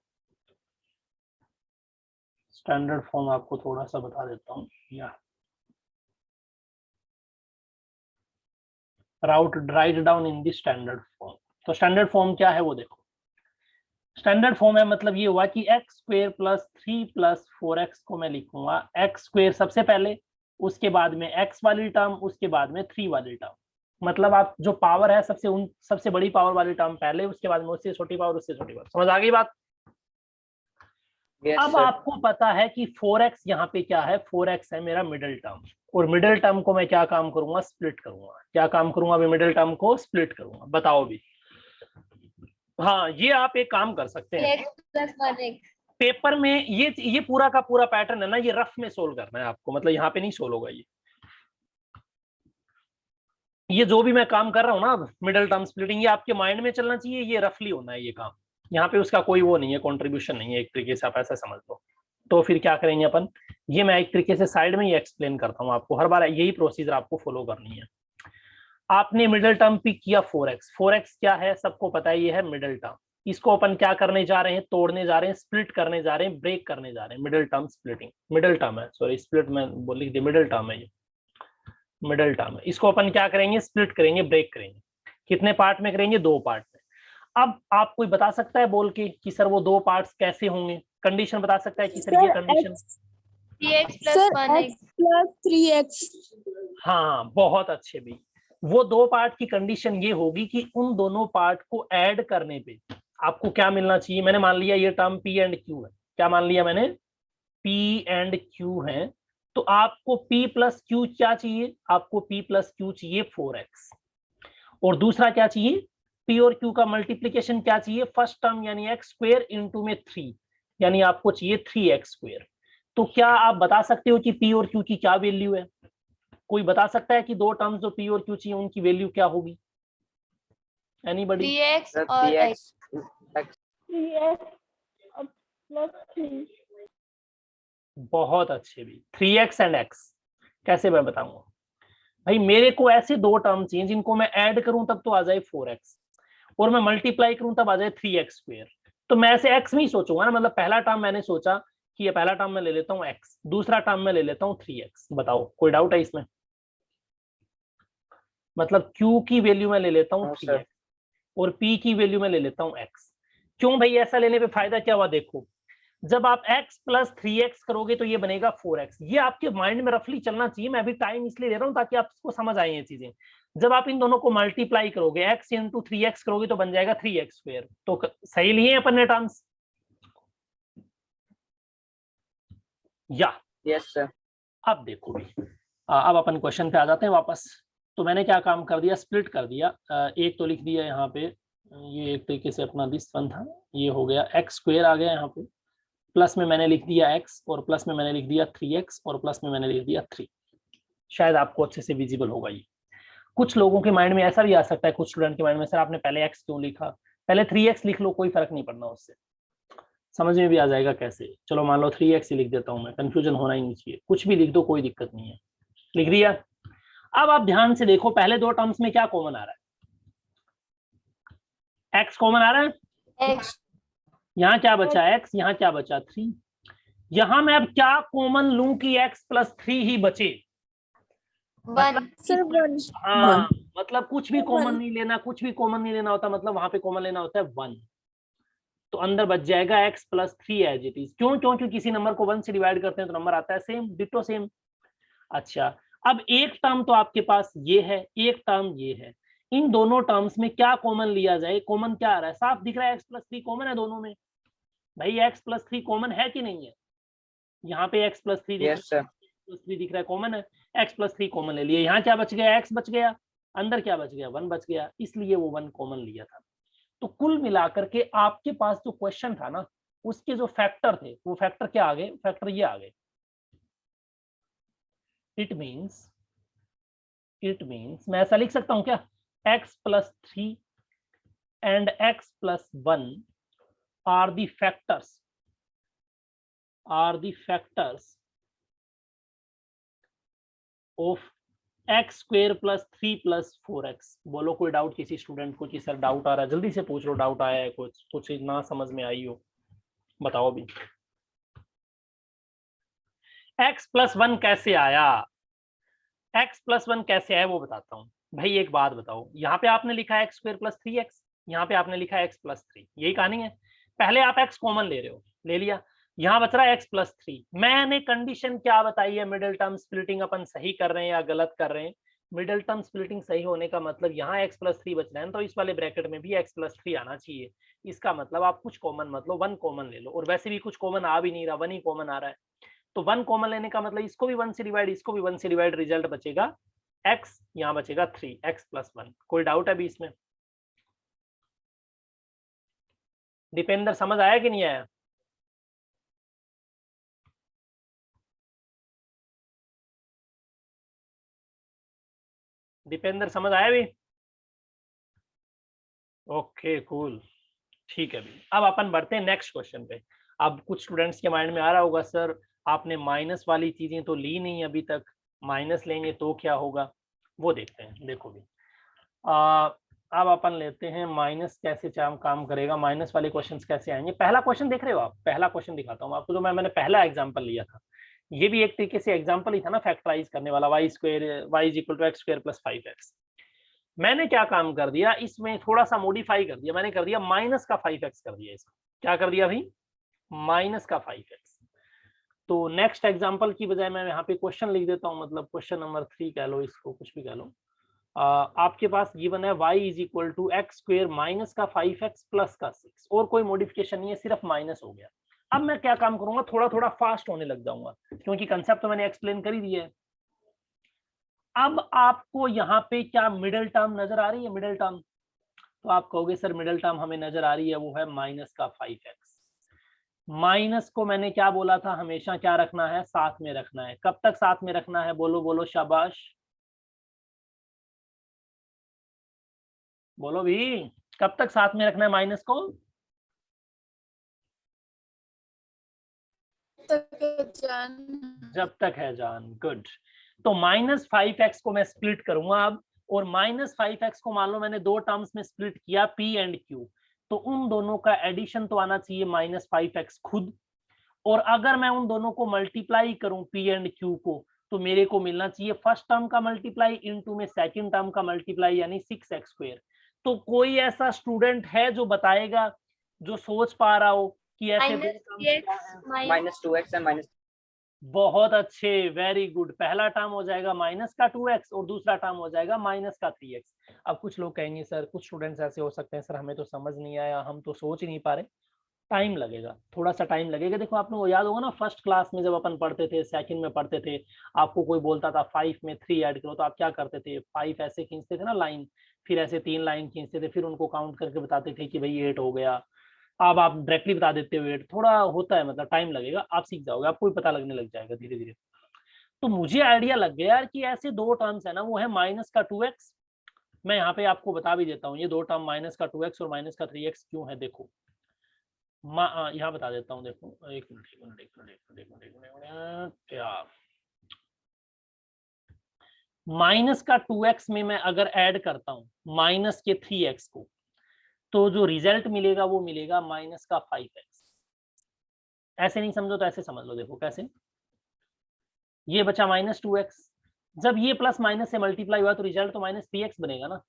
स्टैंडर्ड फॉर्म आपको थोड़ा सा बता देता हूँ। या write down in the standard form. तो स्टैंडर्ड फॉर्म क्या है वो देखो। स्टैंडर्ड फॉर्म है मतलब ये हुआ कि x square plus 3 plus 4x को मैं लिखूंगा एक्स स्क्वेयर सबसे पहले, उसके बाद में x वाली टर्म, उसके बाद में 3 वाली टर्म। मतलब आप जो पावर है सबसे बड़ी पावर वाली टर्म पहले, उसके बाद में उससे छोटी पावर, उससे छोटी पावर। समझ आ गई बात? Yes, अब sir. आपको पता है कि 4x यहाँ पे क्या है, 4x है मेरा मिडिल टर्म, और मिडिल टर्म को मैं क्या काम करूंगा, स्प्लिट करूंगा। क्या काम करूंगा अभी, मिडिल टर्म को स्प्लिट करूंगा। बताओ भी। हाँ, ये आप एक काम कर सकते हैं, x plus 1x। पेपर में ये पूरा का पूरा पैटर्न है ना, ये रफ में सोल्व करना है आपको, मतलब यहाँ पे नहीं सोल्व होगा। ये जो भी मैं काम कर रहा हूँ ना, मिडिल टर्म स्प्लिटिंग, ये आपके माइंड में चलना चाहिए, ये रफली होना है ये काम। यहाँ पे उसका कोई वो नहीं है, कंट्रीब्यूशन नहीं है, एक तरीके से आप ऐसा समझ लो। तो फिर क्या करेंगे अपन, ये मैं एक तरीके से साइड में ही एक्सप्लेन करता हूँ आपको, हर बार यही प्रोसीजर आपको फॉलो करनी है। आपने मिडिल टर्म पिक किया 4x, 4x क्या है सबको पता है, ये है मिडिल टर्म। इसको अपन क्या करने जा रहे हैं, तोड़ने जा रहे हैं, स्प्लिट करने जा रहे हैं, ब्रेक करने जा रहे हैं। Middle term splitting, middle term है, सॉरी स्प्लिट में बोल लिख दिया, मिडिल टर्म है ये, मिडिल टर्म है। इसको अपन क्या करेंगे, स्प्लिट करेंगे, ब्रेक करेंगे। कितने पार्ट में करेंगे, 2 पार्ट में। अब आप कोई बता सकता है बोल के कि सर वो 2 पार्ट्स कैसे होंगे, कंडीशन बता सकता है कि सर ये condition 3x plus 1x plus 3x। हाँ, बहुत अच्छे भी। वो 2 पार्ट की कंडीशन ये होगी कि उन दोनों पार्ट को ऐड करने पे आपको क्या मिलना चाहिए। मैंने मान लिया ये टर्म P एंड Q है, क्या मान लिया मैंने, P एंड Q है, तो आपको P प्लस Q क्या चाहिए, आपको P प्लस Q चाहिए 4x, और दूसरा क्या चाहिए, P और Q का मल्टीप्लीकेशन क्या चाहिए, फर्स्ट टर्म यानी x स्क्वायर इंटू में 3, यानी आपको चाहिए 3x स्क्वायर। तो क्या आप बता सकते हो कि P और Q की क्या वैल्यू है, कोई बता सकता है कि 2 टर्म्स जो P और Q चाहिए उनकी वैल्यू क्या होगी, एनीबॉडी? 3x Sir, और 3x x। 3x plus 3। बहुत अच्छे भी, 3x एंड x कैसे मैं बताऊंगा भाई, मेरे को ऐसे 2 टर्म चाहिए जिनको मैं ऐड करूं तब तो आ जाए 4x, और मैं मल्टीप्लाई करूं तब आ जाए 3x स्क्वायर। तो मैं ऐसे x में ही सोचूंगा ना, मतलब पहला टर्म मैंने सोचा कि ये पहला टर्म मैं ले लेता हूँ x, दूसरा टर्म मैं ले लेता हूँ 3x। बताओ कोई डाउट है इसमें, मतलब q की वैल्यू मैं ले लेता हूँ No, 3x sir. और p की वैल्यू मैं ले लेता हूँ x। क्यों भाई, ऐसा लेने पे फायदा क्या हुआ, देखो जब आप x प्लस 3x करोगे तो ये बनेगा 4x। ये आपके माइंड में रफली चलना चाहिए, मैं अभी टाइम इसलिए ले रहा हूँ ताकि आपको समझ आए ये चीजें। जब आप इन दोनों को मल्टीप्लाई करोगे, x इंटू 3x करोगे तो बन जाएगा 3x स्क्वायर। तो सही लिए अपन ने टर्म्स, या Yes, sir. अब देखो भी, अब अपन क्वेश्चन पे आ जाते हैं वापस। तो मैंने क्या काम कर दिया, स्प्लिट कर दिया। एक तो लिख दिया यहाँ पे, ये एक तरीके से अपना दिस वन था, ये हो गया x स्क्वायर आ गया यहाँ पे, प्लस में मैंने लिख दिया x, और प्लस में मैंने लिख दिया 3x, और प्लस में मैंने लिख दिया 3। शायद आपको अच्छे से विजिबल होगा ये। कुछ लोगों के माइंड में ऐसा भी आ सकता है, कुछ स्टूडेंट के माइंड में, सर आपने पहले x क्यों लिखा, पहले 3x लिख लो, कोई फर्क नहीं पड़ना, उससे समझ में भी आ जाएगा कैसे। चलो मान लो 3x ही लिख देता हूं मैं, कंफ्यूजन होना ही नहीं चाहिए, कुछ भी लिख दो कोई दिक्कत नहीं है। लिख दिया। अब आप ध्यान से देखो, पहले 2 टर्म्स में क्या कॉमन आ रहा है, x कॉमन आ रहा है, x यहाँ क्या बचा x, यहाँ क्या बचा 3। यहाँ मैं अब क्या कॉमन लूं कि x प्लस 3 ही बचे, 1। सर 1। हाँ मतलब कुछ भी कॉमन नहीं लेना, कुछ भी कॉमन नहीं लेना होता, मतलब वहां पे कॉमन लेना होता है 1। तो अंदर बच जाएगा x plus 3 as it is. क्यों, क्योंकि किसी नंबर को 1 से डिवाइड करते हैं तो नंबर आता है सेम, डिटो सेम। अच्छा, अब एक टर्म तो आपके पास ये है, एक टर्म ये है, इन दोनों टर्म्स में क्या कॉमन लिया जाए, कॉमन क्या आ रहा है, साफ दिख रहा है x प्लस 3 कॉमन है दोनों में। भाई x प्लस 3 कॉमन है कि नहीं है, यहाँ पे x प्लस 3 Yes, sir. दिख रहा है, कॉमन है, x प्लस 3 कॉमन ले लिया। यहाँ क्या बच गया, x बच गया, अंदर क्या बच गया, 1 बच गया, इसलिए वो 1 कॉमन लिया था। तो कुल मिलाकर के आपके पास जो क्वेश्चन था ना, उसके जो फैक्टर थे वो फैक्टर क्या आ गए, फैक्टर ये आ गए। इट मीन्स मैं ऐसा लिख सकता हूं क्या, x + 3 and x + 1 are the factors of x square + 3 + 4x। बोलो कोई डाउट किसी स्टूडेंट को कि सर डाउट आ रहा है, जल्दी से पूछ लो, डाउट आया है कुछ ना समझ में आई हो, बताओ अभी। x + 1 कैसे आया, x + 1 कैसे आया वो बताता हूँ। भाई एक बात बताओ, यहाँ पे आपने लिखा है x² + 3x, यहाँ पे आपने लिखा है x + 3, यही कहानी है। पहले आप x कॉमन ले रहे हो, ले लिया, यहाँ बच रहा है x + 3। मैंने कंडीशन क्या बताई है, मिडिल टर्म स्प्लिटिंग अपन सही कर रहे हैं या गलत कर रहे हैं। मिडिल टर्म स्प्लिटिंग सही होने का मतलब यहाँ x + 3 बच रहा है, तो इस वाले ब्रैकेट में भी x + 3 आना चाहिए। इसका मतलब आप कुछ कॉमन मत लो, 1 कॉमन ले लो, और वैसे भी कुछ कॉमन आ भी नहीं रहा, 1 ही कॉमन आ रहा है। तो 1 कॉमन लेने का मतलब इसको भी 1 से डिवाइड, इसको भी 1 से डिवाइड, रिजल्ट बचेगा x, यहाँ बचेगा 3, x + 1। कोई डाउट है अभी इसमें? दीपेंद्र समझ आया कि नहीं आया? दीपेंद्र समझ आया भी? ओके कूल, ठीक है भी। अब अपन बढ़ते हैं नेक्स्ट क्वेश्चन पे। अब कुछ स्टूडेंट्स के माइंड में आ रहा होगा सर आपने माइनस वाली चीजें तो ली नहीं अभी तक, माइनस लेंगे तो क्या होगा, वो देखते हैं। देखो भी अब अपन लेते हैं माइनस कैसे काम करेगा, माइनस वाले क्वेश्चंस कैसे आएंगे। पहला क्वेश्चन देख रहे हो आप, पहला क्वेश्चन दिखाता हूँ आपको, जो मैंने पहला एग्जांपल लिया था, ये भी एक तरीके से एग्जांपल ही था ना, फैक्टराइज करने वाला, y² = x² + 5x। मैंने क्या काम कर दिया, इसमें थोड़ा सा मॉडिफाई कर दिया, मैंने कर दिया माइनस का 5x कर दिया इसका। क्या कर दिया भाई, माइनस का 5x। तो नेक्स्ट एग्जांपल की बजाय मैं यहाँ पे क्वेश्चन लिख देता हूँ, मतलब क्वेश्चन नंबर 3 कह लो इसको, कुछ भी कह लो। आपके पास गिवन है y = x² माइनस का 5x प्लस का 6, और कोई मॉडिफिकेशन नहीं है, सिर्फ माइनस हो गया। अब मैं क्या काम करूंगा, थोड़ा थोड़ा फास्ट होने लग जाऊंगा, क्योंकि कंसेप्ट तो मैंने एक्सप्लेन कर ही दिया है। अब आपको यहाँ पे क्या मिडिल टर्म नजर आ रही है, मिडिल टर्म? तो आप कहोगे सर मिडिल टर्म हमें नजर आ रही है, वो है माइनस का 5x। माइनस को मैंने क्या बोला था, हमेशा क्या रखना है, साथ में रखना है। कब तक साथ में रखना है, बोलो बोलो, शाबाश बोलो भी, कब तक साथ में रखना है माइनस को? जब तक है जान। गुड। तो -5x को मैं स्प्लिट करूंगा अब, और -5x को मान लो मैंने दो टर्म्स में स्प्लिट किया, p एंड q, तो उन दोनों का एडिशन तो आना चाहिए -5x खुद, और अगर मैं उन दोनों को मल्टीप्लाई करूं p एंड q को, तो मेरे को मिलना चाहिए फर्स्ट टर्म का मल्टीप्लाई इनटू में सेकंड टर्म का मल्टीप्लाई, यानी 6x²। तो कोई ऐसा स्टूडेंट है जो बताएगा, जो सोच पा रहा हो कि ऐसे दो टर्म्स क्या हैं? -2x है बहुत अच्छे, वेरी गुड। पहला टर्म हो जाएगा माइनस का 2x और दूसरा टर्म हो जाएगा माइनस का 3x। अब कुछ लोग कहेंगे सर, कुछ स्टूडेंट्स ऐसे हो सकते हैं सर हमें तो समझ नहीं आया, हम तो सोच ही नहीं पा रहे। टाइम लगेगा, थोड़ा सा टाइम लगेगा। देखो आप लोगों को याद होगा ना, फर्स्ट क्लास में जब अपन पढ़ते थे, सेकंड में पढ़ते थे, आपको कोई बोलता था 5 में 3 ऐड करो, तो आप क्या करते थे, 5 ऐसे खींचते थे ना लाइन, फिर ऐसे 3 लाइन खींचते थे, फिर उनको काउंट करके बताते थे कि भाई 8 हो गया। अब आप डायरेक्टली बता देते हो 8, थोड़ा होता है, मतलब टाइम लगेगा, आप सीख जाओगे, आपको भी पता लगने लग जाएगा धीरे धीरे। तो मुझे आइडिया लग गया यार कि ऐसे दो टर्म्स है ना, वो है माइनस का 2x। मैं यहाँ पे आपको बता भी देता हूँ, ये दो टर्म माइनस का 2x और माइनस का 3x क्यों है, देखो यहाँ बता देता हूँ। देखो एक मिनट क्या, माइनस का 2x में मैं अगर ऐड करता हूँ माइनस के 3x को, तो जो रिजल्ट मिलेगा वो मिलेगा माइनस का 5x। ऐसे नहीं समझो तो ऐसे समझ लो, देखो कैसे, ये बचा -2x, जब ये प्लस माइनस से मल्टीप्लाई हुआ तो रिजल्ट तो -3x बनेगा ना,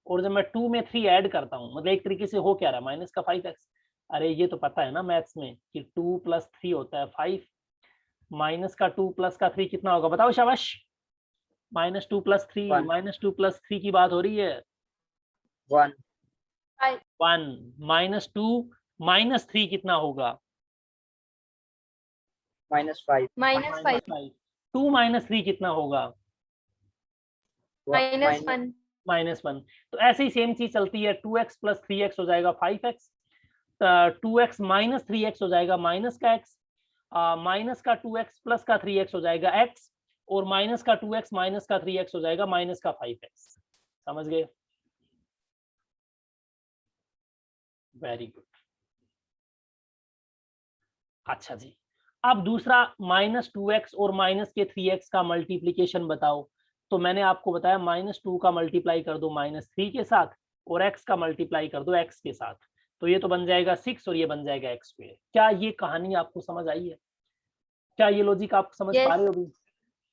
और जब मैं 2 में 3 ऐड करता हूँ, मतलब एक तरीके से हो क्या रहा है, माइनस का 5x। अरे ये तो पता है ना मैथ्स में कि 2 + 3 होता है 5, माइनस का 2 प्लस का 3 कितना होगा, बताओ शाबाश। -2 + 3, 1 -2 + 3 की बात हो रही है, 1 1 -2 -3 कितना होगा, -5 -5 2 - 3 कितना होगा, -1 -1। तो ऐसे ही सेम चीज चलती है, 2x प्लस 3x हो जाएगा 5x, 2x माइनस 3x हो जाएगा माइनस का x, माइनस का 2x प्लस का 3x हो जाएगा x, और माइनस का 2x माइनस का 3x हो जाएगा माइनस का 5x। समझ गए? Very good. अच्छा जी, अब दूसरा -2x और माइनस के 3x का मल्टीप्लीकेशन बताओ। तो मैंने आपको बताया -2 का मल्टीप्लाई कर दो -3 के साथ, और x का मल्टीप्लाई कर दो x के साथ, तो ये तो बन जाएगा 6 और ये बन जाएगा x²। क्या ये कहानी आपको समझ आई है? क्या ये लॉजिक आप समझ पा रहे हो अभी?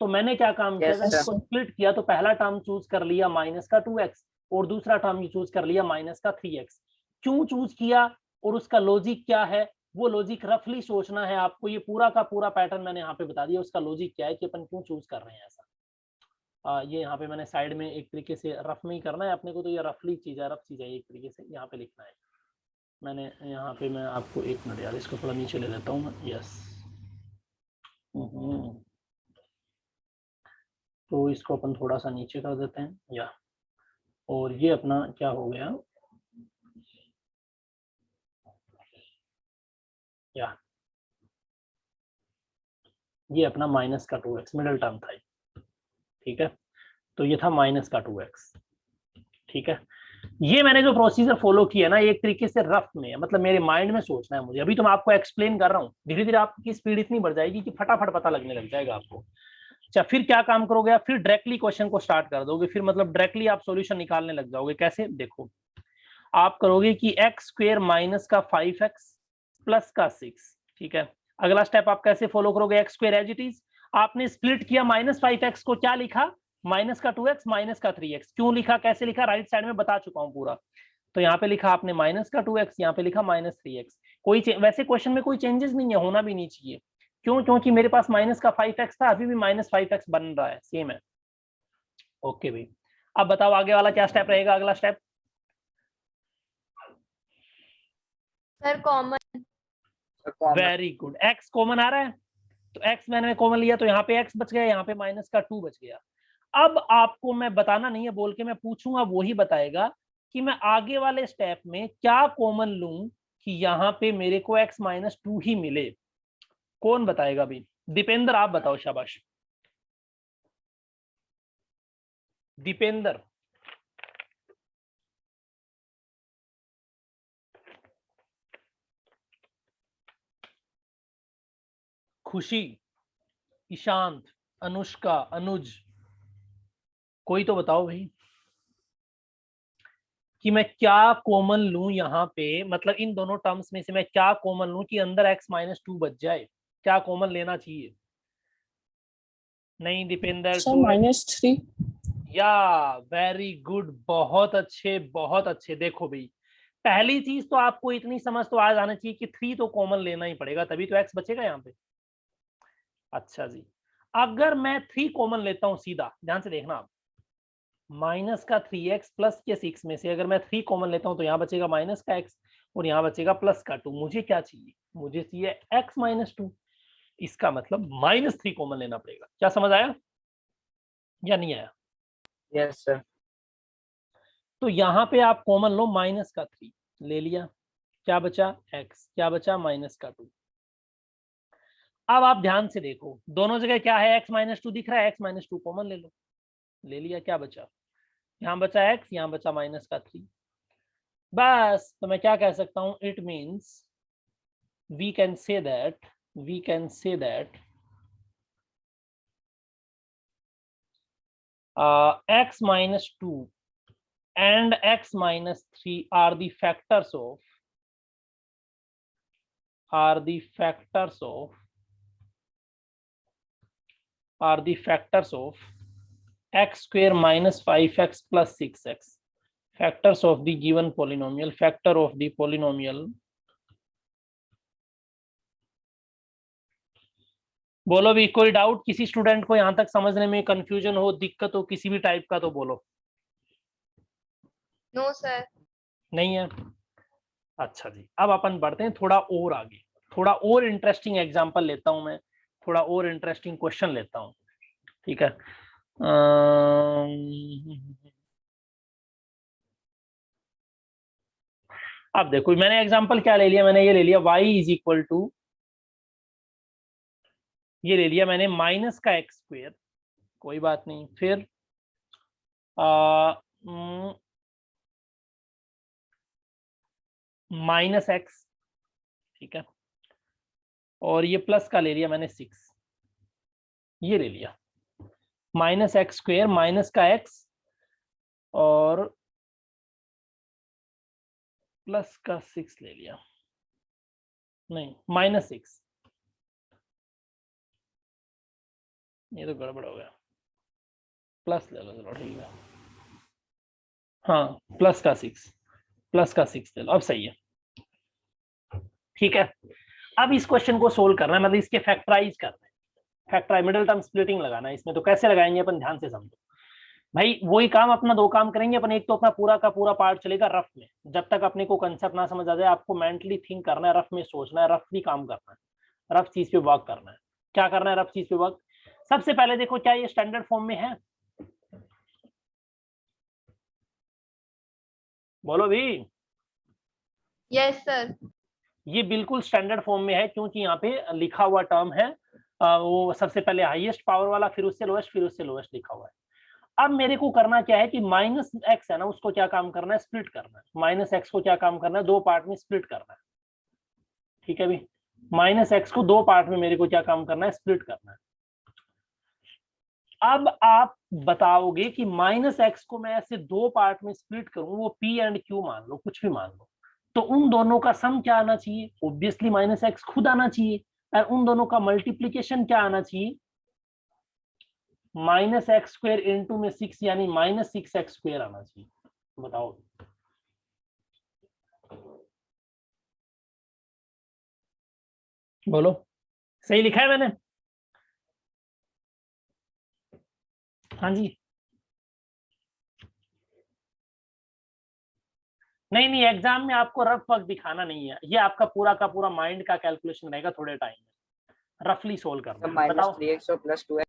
तो मैंने क्या काम किया, Yes, जब sir. इसको स्प्लिट किया तो पहला टर्म चूज कर लिया माइनस का 2x, और दूसरा टर्म चूज कर लिया माइनस का 3x। क्यों चूज किया और उसका लॉजिक क्या है, वो लॉजिक रफली सोचना है आपको। ये पूरा का पूरा पैटर्न मैंने यहाँ पे बता दिया, उसका लॉजिक क्या है कि अपन क्यों चूज कर रहे हैं ऐसा। ये यहाँ पे मैंने साइड में एक तरीके से रफ में ही करना है अपने को, तो ये रफली चीज है, रफ चीज है, एक तरीके से यहाँ पे लिखना है। मैंने यहाँ पे, मैं आपको 1 मिनट यार, इसको थोड़ा नीचे ले लेता हूँ मैं। यस, तो इसको अपन थोड़ा सा नीचे कर देते हैं या, और ये अपना क्या हो गया, या ये अपना माइनस का 2x मिडिल टर्म था, ठीक है। तो ये था माइनस का 2x, ठीक है। ये मैंने जो प्रोसीजर फॉलो किया ना, एक तरीके से रफ में है, मतलब मेरे माइंड में सोचना है मुझे। अभी तो मैं आपको एक्सप्लेन कर रहा हूँ, धीरे धीरे आपकी स्पीड इतनी बढ़ जाएगी कि फटाफट पता लगने लग जाएगा आपको। अच्छा, फिर क्या काम करोगे आप? फिर डायरेक्टली क्वेश्चन को स्टार्ट कर दोगे, फिर मतलब डायरेक्टली आप सॉल्यूशन निकालने लग जाओगे। कैसे? देखो, आप करोगे कि x² माइनस का 5x प्लस का 6, ठीक है। अगला स्टेप आप कैसे फॉलो करोगे? x² एज इट इज, आपने स्प्लिट किया -5x को, क्या लिखा? माइनस का 2x माइनस का 3x। क्यों लिखा, कैसे लिखा, राइट साइड में बता चुका हूं पूरा। तो यहाँ पे लिखा आपने माइनस का 2x, यहाँ पे लिखा -3x। कोई वैसे क्वेश्चन में कोई चेंजेस नहीं है, होना भी नहीं चाहिए। क्यों? क्योंकि मेरे पास माइनस का 5x था, अभी भी -5x बन रहा है, सेम है। ओके भाई, अब बताओ आगे वाला क्या स्टेप रहेगा? अगला step sir common. Very good, x common आ रहा है, तो x मैंने कॉमन लिया, तो यहाँ पे x बच गया, यहाँ पे -2 बच गया। अब आपको मैं बताना नहीं है, बोल के मैं पूछूंगा, वो ही बताएगा कि मैं आगे वाले स्टेप में क्या कॉमन लूं कि यहाँ पे मेरे को x-2 ही मिले। कौन बताएगा भाई? दीपेंद्र, आप बताओ, शाबाश दीपेंद्र। खुशी, ईशांत, अनुष्का, अनुज, कोई तो बताओ भाई कि मैं क्या कॉमन लूं यहाँ पे, मतलब इन दोनों टर्म्स में से मैं क्या कॉमन लूं कि अंदर x-2 बच जाए। क्या कॉमन लेना चाहिए? नहीं दीपेंद्र, -3। या वेरी गुड, बहुत अच्छे बहुत अच्छे। देखो भाई, पहली चीज तो आपको इतनी समझ तो आ जाना चाहिए कि 3 तो कॉमन लेना ही पड़ेगा, तभी तो x बचेगा यहाँ पे। अच्छा जी, अगर मैं 3 कॉमन लेता हूँ सीधा, ध्यान से देखना आप, माइनस का 3x प्लस के 6 में से अगर मैं 3 कॉमन लेता हूँ तो यहाँ बचेगा माइनस का x और यहाँ बचेगा प्लस का 2। मुझे क्या चाहिए? मुझे चाहिए x-2। इसका मतलब -3 कॉमन लेना पड़ेगा। क्या समझ आया या नहीं आया? Yes, sir. तो यहाँ पे आप कॉमन लो, -3 ले लिया, क्या बचा? x, क्या बचा? -2। अब आप ध्यान से देखो, दोनों जगह क्या है? x-2 दिख रहा है, x-2 कॉमन ले लो, ले लिया, क्या बचा? यहाँ बचा x, यहाँ बचा -3। बस, तो मैं क्या कह सकता हूँ? It means we can say that x-2 and x-3 are the factors of x² minus 5x plus 6x, factors of the given polynomial, factor of the polynomial। बोलो भी, कोई डाउट किसी स्टूडेंट को यहाँ तक समझने में, कंफ्यूजन हो, दिक्कत हो किसी भी टाइप का, तो बोलो। No sir. नहीं है? अच्छा जी, अब अपन बढ़ते हैं थोड़ा और आगे, थोड़ा और इंटरेस्टिंग एग्जांपल लेता हूं मैं, थोड़ा और इंटरेस्टिंग क्वेश्चन लेता हूं, ठीक है। अब देखो मैंने एग्जांपल क्या ले लिया, मैंने ये ले लिया y इज इक्वल टू, ये ले लिया मैंने माइनस का एक्स स्क्वेयर, कोई बात नहीं, फिर माइनस एक्स, ठीक है, और ये प्लस का ले लिया मैंने 6, ये ले लिया माइनस एक्स स्क्वेयर माइनस का एक्स और प्लस का 6 ले लिया, नहीं माइनस 6, ये तो गड़बड़ हो गया, प्लस ले लो, चलो ठीक है, हाँ प्लस का 6, प्लस का 6 ले लो, अब सही है, ठीक है। अब इस क्वेश्चन को सोल्व करना है, मतलब इसके फैक्टराइज करना है, फैक्टराइज मिडिल टर्म स्प्लिटिंग लगाना है इसमें। तो कैसे लगाएंगे अपन, ध्यान से समझो भाई, वही काम अपना दो काम करेंगे अपन। एक तो अपना पूरा का पूरा पार्ट चलेगा रफ में, जब तक अपने को कंसेप्ट ना समझ आ जाए आपको मेंटली थिंक करना है, रफ में सोचना है, रफली काम करना है, रफ चीज पे वर्क करना है। क्या करना है रफ चीज पे वर्क? सबसे पहले देखो क्या ये स्टैंडर्ड फॉर्म में है, बोलो भी। Yes sir. ये बिल्कुल स्टैंडर्ड फॉर्म में है, क्योंकि यहाँ पे लिखा हुआ टर्म है वो सबसे पहले हाईएस्ट पावर वाला, फिर उससे लोएस्ट लिखा हुआ है। अब मेरे को करना क्या है कि माइनस एक्स है ना, उसको क्या काम करना है, स्प्लिट करना है। माइनस एक्स को क्या काम करना है, दो पार्ट में स्प्लिट करना है, ठीक है भी। माइनस एक्स को दो पार्ट में मेरे को क्या काम करना है, स्प्लिट करना है। अब आप बताओगे कि माइनस एक्स को मैं ऐसे दो पार्ट में स्प्लिट करूं, वो पी एंड क्यू मान लो, कुछ भी मान लो, तो उन दोनों का सम क्या आना चाहिए? ऑब्वियसली माइनस एक्स खुद आना चाहिए, और उन दोनों का मल्टीप्लीकेशन क्या आना चाहिए? माइनस एक्स स्क्वेयर इंटू में 6, यानी माइनस 6x स्क्वेयर आना चाहिए। बताओ बोलो, सही लिखा है मैंने? हाँ जी, नहीं नहीं, एग्जाम में आपको रफ वर्क दिखाना नहीं है, ये आपका पूरा का पूरा माइंड का कैलकुलेशन रहेगा, थोड़े टाइम में रफली सोल्व करना है। माइनस बताओ 3x और प्लस 2x।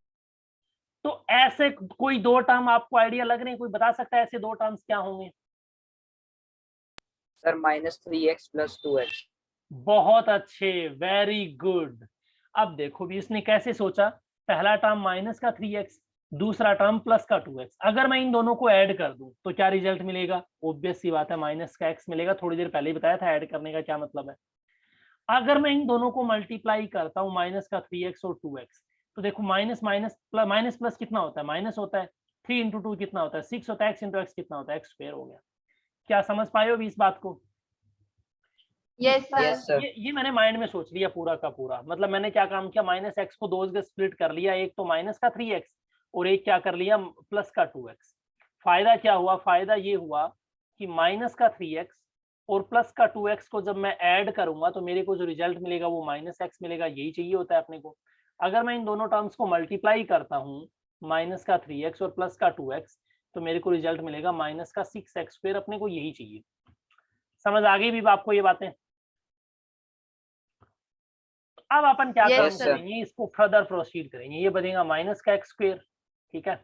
तो ऐसे कोई दो टर्म आपको आइडिया लग रहे हैं, कोई बता सकता है ऐसे दो टर्म्स क्या होंगे? Sir minus 3x plus 2x। बहुत अच्छे, वेरी गुड। अब देखो भी इसने कैसे सोचा, पहला टर्म माइनस का 3x, दूसरा टर्म प्लस का 2x। अगर मैं इन दोनों को ऐड कर दूं तो क्या रिजल्ट मिलेगा? ऑब्वियस सी बात है, माइनस का x मिलेगा। थोड़ी देर पहले ही बताया था ऐड करने का क्या मतलब है। अगर मैं इन दोनों को मल्टीप्लाई करता हूँ, माइनस का 3x और 2x, तो देखो minus minus plus, minus plus कितना होता है, माइनस होता है। 3 इंटू 2 कितना होता है, 6 होता है। x इंटू एक्स कितना होता है, x स्क्वायर हो गया। क्या समझ पाए हो अभी इस बात को? Yes Yes, sir. sir. ये मैंने माइंड में सोच लिया पूरा का पूरा। मतलब मैंने क्या काम किया, माइनस एक्स को दो जगह स्प्लिट कर लिया, एक तो माइनस का 3x और एक क्या कर लिया, प्लस का 2x। फायदा क्या हुआ? फायदा ये हुआ कि माइनस का 3x और प्लस का 2x को जब मैं ऐड करूंगा तो मेरे को जो रिजल्ट मिलेगा वो माइनस एक्स मिलेगा। यही चाहिए होता है अपने को। अगर मैं इन दोनों टर्म्स को मल्टीप्लाई करता हूँ, माइनस का 3x और प्लस का 2x, तो मेरे को रिजल्ट मिलेगा माइनस का 6x स्क्वायर। अपने को यही चाहिए। समझ आ गई भी आपको ये बातें? अब अपन क्या Yes, काम sir. करेंगे, इसको फर्दर प्रोसीड करेंगे। ये बनेगा माइनस का एक्स स्क्वायर, ठीक है,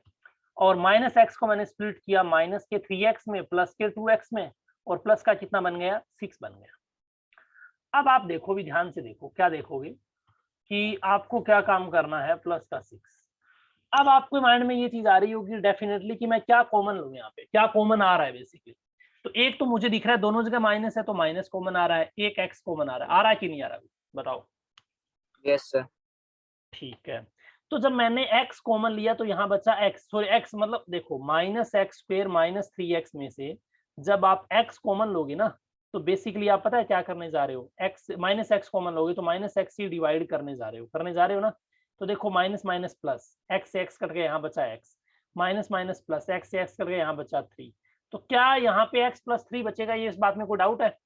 और माइनस एक्स को मैंने स्प्लिट किया माइनस के 3x में, प्लस के 2x में, और प्लस का कितना बन गया, 6 बन गया। अब आप देखो भी, ध्यान से देखो, क्या देखोगे कि आपको क्या काम करना है, प्लस का 6। अब आपके माइंड में ये चीज आ रही होगी डेफिनेटली कि मैं क्या कॉमन लूं, यहाँ पे क्या कॉमन आ रहा है बेसिकली। तो एक तो मुझे दिख रहा है दोनों जगह माइनस है, तो माइनस कॉमन आ रहा है, एक एक्स कॉमन आ रहा है कि नहीं आ रहा? बताओ। Yes sir. ठीक है, तो जब मैंने x कॉमन लिया तो यहाँ बचा x, सॉरी x मतलब देखो minus x square minus 3x में से जब आप x कॉमन लोगे ना, तो बेसिकली आप पता है क्या करने जा रहे हो, x माइनस एक्स कॉमन लोगे तो माइनस एक्स ही डिवाइड करने जा रहे हो ना। तो देखो माइनस माइनस प्लस, x से x कट गया, यहाँ बचा x, minus minus plus, x से x कट गया, यहाँ बचा 3। तो क्या यहाँ पे x प्लस 3 बचेगा? ये इस बात में कोई डाउट है?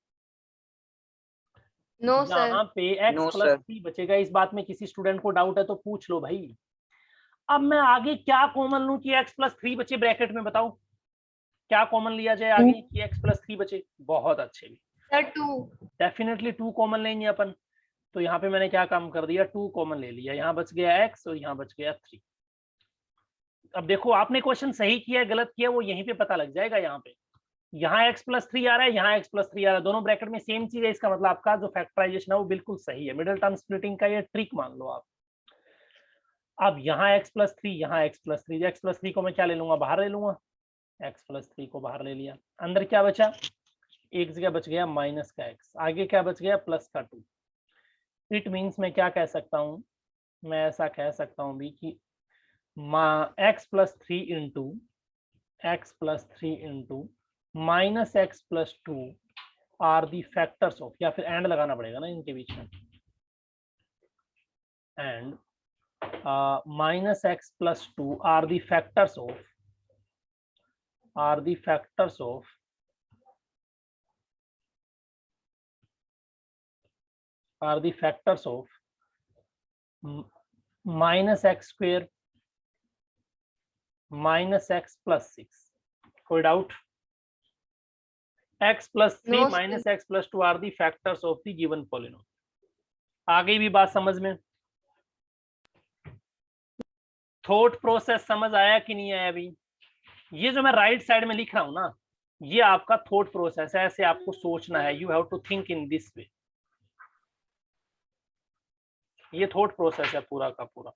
No sir. यहाँ पे x No, प्लस sir. 3 बचेगा, इस बात में किसी स्टूडेंट को डाउट है तो पूछ लो भाई। अब मैं आगे क्या कॉमन लूं कि x प्लस 3 बचे ब्रैकेट में? बताओ क्या कॉमन लिया जाए आगे कि x प्लस 3 बचे? बहुत अच्छे भी, सर 2। डेफिनेटली 2 कॉमन लेंगे अपन। तो यहाँ पे मैंने क्या काम कर दिया, 2 कॉमन ले लिया, यहाँ बच गया x और यहाँ बच गया 3। अब देखो आपने क्वेश्चन सही किया है गलत किया वो यहीं पे पता लग जाएगा यहाँ पे। यहाँ x प्लस 3 आ रहा है, यहाँ x प्लस 3 आ रहा है, दोनों ब्रैकेट में सेम चीज है, इसका मतलब आपका जो फैक्टराइजेशन है वो बिल्कुल सही है। मिडिल टर्म स्प्लिटिंग का ये ट्रिक मान लो आप। अब यहाँ x प्लस 3, यहाँ x प्लस 3, x प्लस 3 को मैं क्या ले लूंगा, बाहर ले लूंगा, x प्लस 3 को बाहर ले लिया, अंदर क्या बचा, एक जगह बच गया माइनस का x, आगे क्या बच गया प्लस का 2। इट मीन्स मैं क्या कह सकता हूँ, मैं ऐसा कह सकता हूँ भी कि x plus 3 into x plus 3 into minus x plus 2 are the factors of, या फिर एंड लगाना पड़ेगा ना इनके बीच में, and minus x plus 2 are the factors of, are the factors of are the factors of minus x square minus x plus 6. कोई doubt? x plus 3 No, minus x plus 2 are the factors of the given polynomial. आ गई भी बात समझ में? थॉट प्रोसेस समझ आया कि नहीं आया अभी? ये जो मैं राइट साइड में लिख रहा हूं ना, ये आपका थॉट प्रोसेस है, ऐसे आपको सोचना है, you have to think in this way. ये थॉट प्रोसेस है पूरा का पूरा,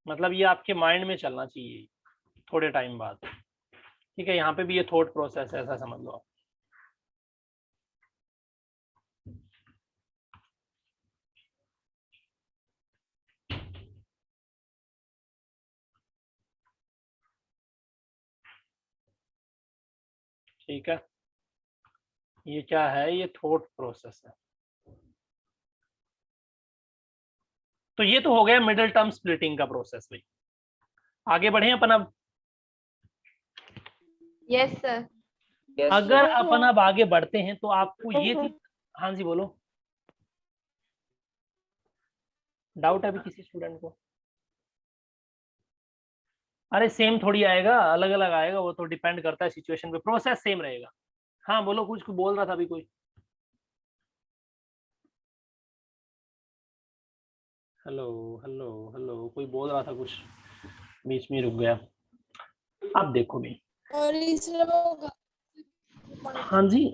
मतलब ये आपके माइंड में चलना चाहिए थोड़े टाइम बाद, ठीक है। यहाँ पे भी ये थॉट प्रोसेस है, ऐसा समझ लो आप। ठीक है, ये क्या है, ये थॉट प्रोसेस है। तो ये तो हो गया मिडिल टर्म स्प्लिटिंग का प्रोसेस भाई। आगे बढ़े अपन अब। Yes sir. Yes, अगर sir. अपन अब आगे बढ़ते हैं तो आपको ये चीज, हाँ जी बोलो, डाउट है अभी किसी स्टूडेंट को? अरे सेम थोड़ी आएगा, अलग अलग आएगा, वो तो डिपेंड करता है सिचुएशन पे, प्रोसेस सेम रहेगा। हाँ बोलो, कुछ बोल रहा था अभी कोई? हेलो हेलो हेलो, कोई बोल रहा था कुछ, बीच में रुक गया। अब देखो भी, हाँ जी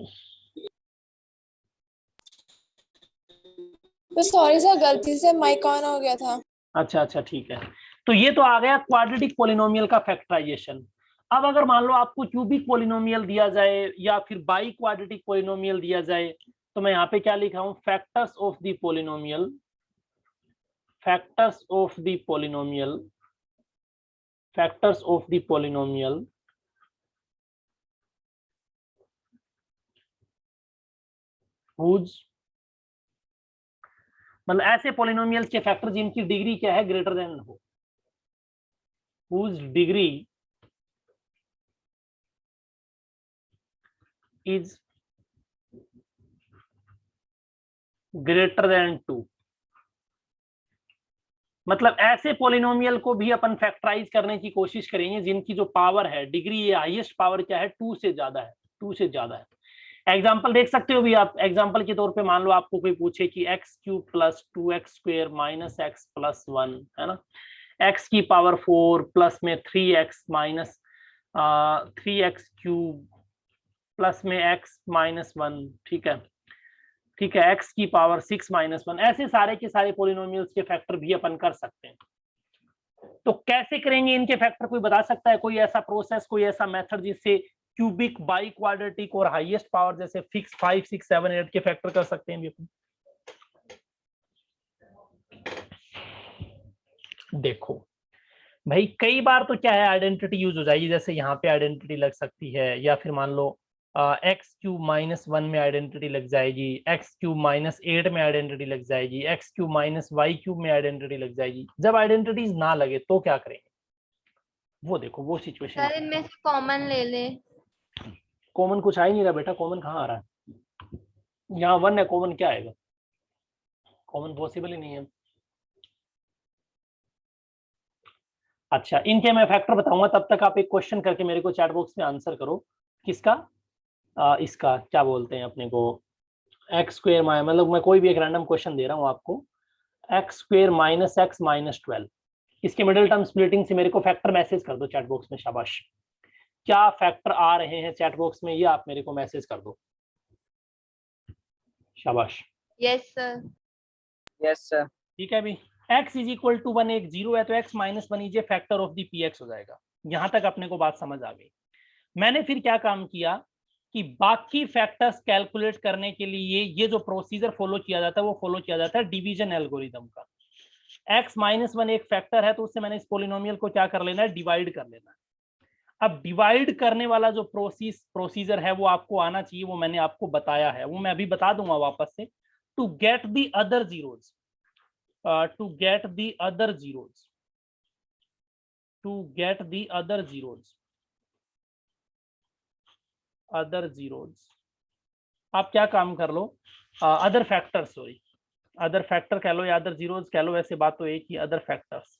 सॉरी सर, गलती से माइक ऑन हो गया था। अच्छा अच्छा ठीक है। तो ये तो आ गया क्वाड्रेटिक पॉलिनोमियल का फैक्टराइजेशन। अब अगर मान लो आपको क्यूबिक पॉलिनोमियल दिया जाए या फिर बाई क्वाड्रेटिक पॉलिनोमियल दिया जाए, तो मैं यहाँ पे क्या लिख रहा हूँ, factors of the polynomial, factors of the polynomial, factors of the polynomial whose, मतलब ऐसे पॉलिनोमियल्स के फैक्टर जिनकी डिग्री क्या है, ग्रेटर देन हो, whose degree is greater than 2। मतलब ऐसे पॉलिनोमियल को भी अपन फैक्टराइज करने की कोशिश करेंगे जिनकी जो पावर है, डिग्री, ये हाईएस्ट पावर क्या है, 2 से ज्यादा है, 2 से ज्यादा है। एग्जाम्पल देख सकते हो भी आप, एग्जाम्पल के तौर पे मान लो आपको कोई पूछे कि x cube plus 2x square minus x plus 1 है ना, x की पावर 4 प्लस में 3x minus 3x cube plus में x माइनस 1, ठीक है, ठीक है, x की पावर 6 माइनस 1, ऐसे सारे के सारे पॉलिनोमियल्स के फैक्टर भी अपन कर सकते हैं। तो कैसे करेंगे इनके फैक्टर, कोई बता सकता है? कोई ऐसा प्रोसेस, कोई ऐसा मेथड जिससे क्यूबिक, बाई क्वाड्रेटिक और हाईएस्ट पावर जैसे फिक्स 5, 6, 7, 8 के फैक्टर कर सकते हैं भी अपन? देखो भाई, कई बार तो क्या है, आइडेंटिटी यूज हो जाएगी, जैसे यहाँ पे आइडेंटिटी लग सकती है, या फिर मान लो एक्स क्यूब माइनस 1 में आइडेंटिटी लग जाएगी, एक्स क्यूब माइनस 8 में आइडेंटिटी लग जाएगी, x cube minus y cube में आइडेंटिटी लग जाएगी। जब आइडेंटिटीज ना लगे तो क्या करेंगे, वो देखो, वो सिचुएशन। सर इनमें से कॉमन ले ले। कॉमन कुछ आ ही नहीं रहा बेटा, कॉमन कहाँ आ रहा है, यहाँ 1 है, कॉमन क्या आएगा, कॉमन पॉसिबल ही नहीं है। अच्छा, इनके मैं फैक्टर बताऊंगा, तब तक आप एक क्वेश्चन करके मेरे को चैट बॉक्स में आंसर करो। किसका? इसका क्या बोलते हैं अपने को, एक्स स्क्वेयर, मतलब मैं कोई भी एक रैंडम क्वेश्चन दे रहा हूँ आपको, x square minus x minus 12, इसके मिडिल टर्म स्प्लिटिंग से मेरे को फैक्टर मैसेज कर दो चैट बॉक्स में, शाबाश। क्या फैक्टर आ रहे हैं चैट बॉक्स में, ये आप मेरे को मैसेज कर दो। शाबाश। Yes sir. Yes, sir. ठीक है भी। x इज इक्वल टू 1 एक 0 है तो x minus 1 is a factor of the P x हो जाएगा। यहां तक अपने को बात समझ आ गई। मैंने फिर क्या काम किया कि बाकी फैक्टर्स कैलकुलेट करने के लिए ये जो प्रोसीजर फॉलो किया जाता है वो फॉलो किया जाता है डिवीजन एल्गोरिदम का। x माइनस 1 एक फैक्टर है तो उससे मैंने इस पोलिनोमियल को क्या कर लेना है, डिवाइड कर लेना है। अब डिवाइड करने वाला जो प्रोसीजर है वो आपको आना चाहिए, वो मैंने आपको बताया है, वो मैं अभी बता दूंगा वापस से। To get the other zeros, to get the other zeros, to get the other zeros, आप क्या काम कर लो, other factor, sorry other factor कह लो या अदर जीरोज कह लो, वैसे बात तो एक ही, अदर फैक्टर्स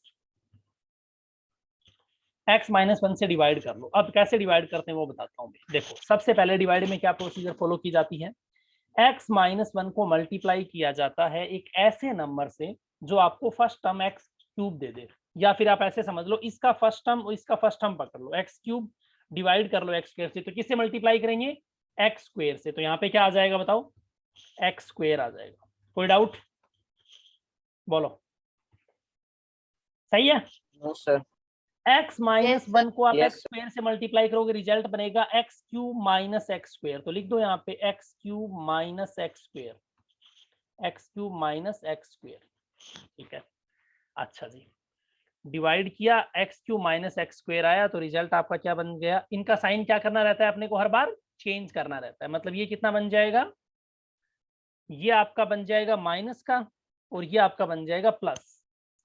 x माइनस 1 से डिवाइड कर लो। अब कैसे डिवाइड करते हैं वो बताता हूँ। देखो सबसे पहले डिवाइड में क्या प्रोसीजर फॉलो की जाती है, x माइनस 1 को मल्टीप्लाई किया जाता है एक ऐसे नंबर से जो आपको फर्स्ट टर्म एक्स क्यूब दे दे, या फिर आप ऐसे समझ लो इसका फर्स्ट टर्म और इसका फर्स्ट टर्म पकड़ लो, एक्स क्यूब डिवाइड कर लो एक्स स्क्वायर से, तो किससे मल्टीप्लाई करेंगे, एक्स स्क्वायर से। तो यहाँ पे क्या आ जाएगा बताओ, एक्स स्क्वायर आ जाएगा। कोई डाउट बोलो, सही है। No, sir. x minus Yes, sir. 1 को आप Yes, एक्स स्क्वायर से मल्टीप्लाई करोगे, रिजल्ट बनेगा x cube minus x square. तो लिख दो यहाँ पे x cube minus x square, x cube minus x square. ठीक है, अच्छा जी, डिवाइड किया, x cube minus x square आया, तो रिजल्ट आपका क्या बन गया। इनका साइन क्या करना रहता है अपने को, हर बार चेंज करना रहता है। मतलब ये कितना बन जाएगा, ये आपका बन जाएगा माइनस का और ये आपका बन जाएगा प्लस।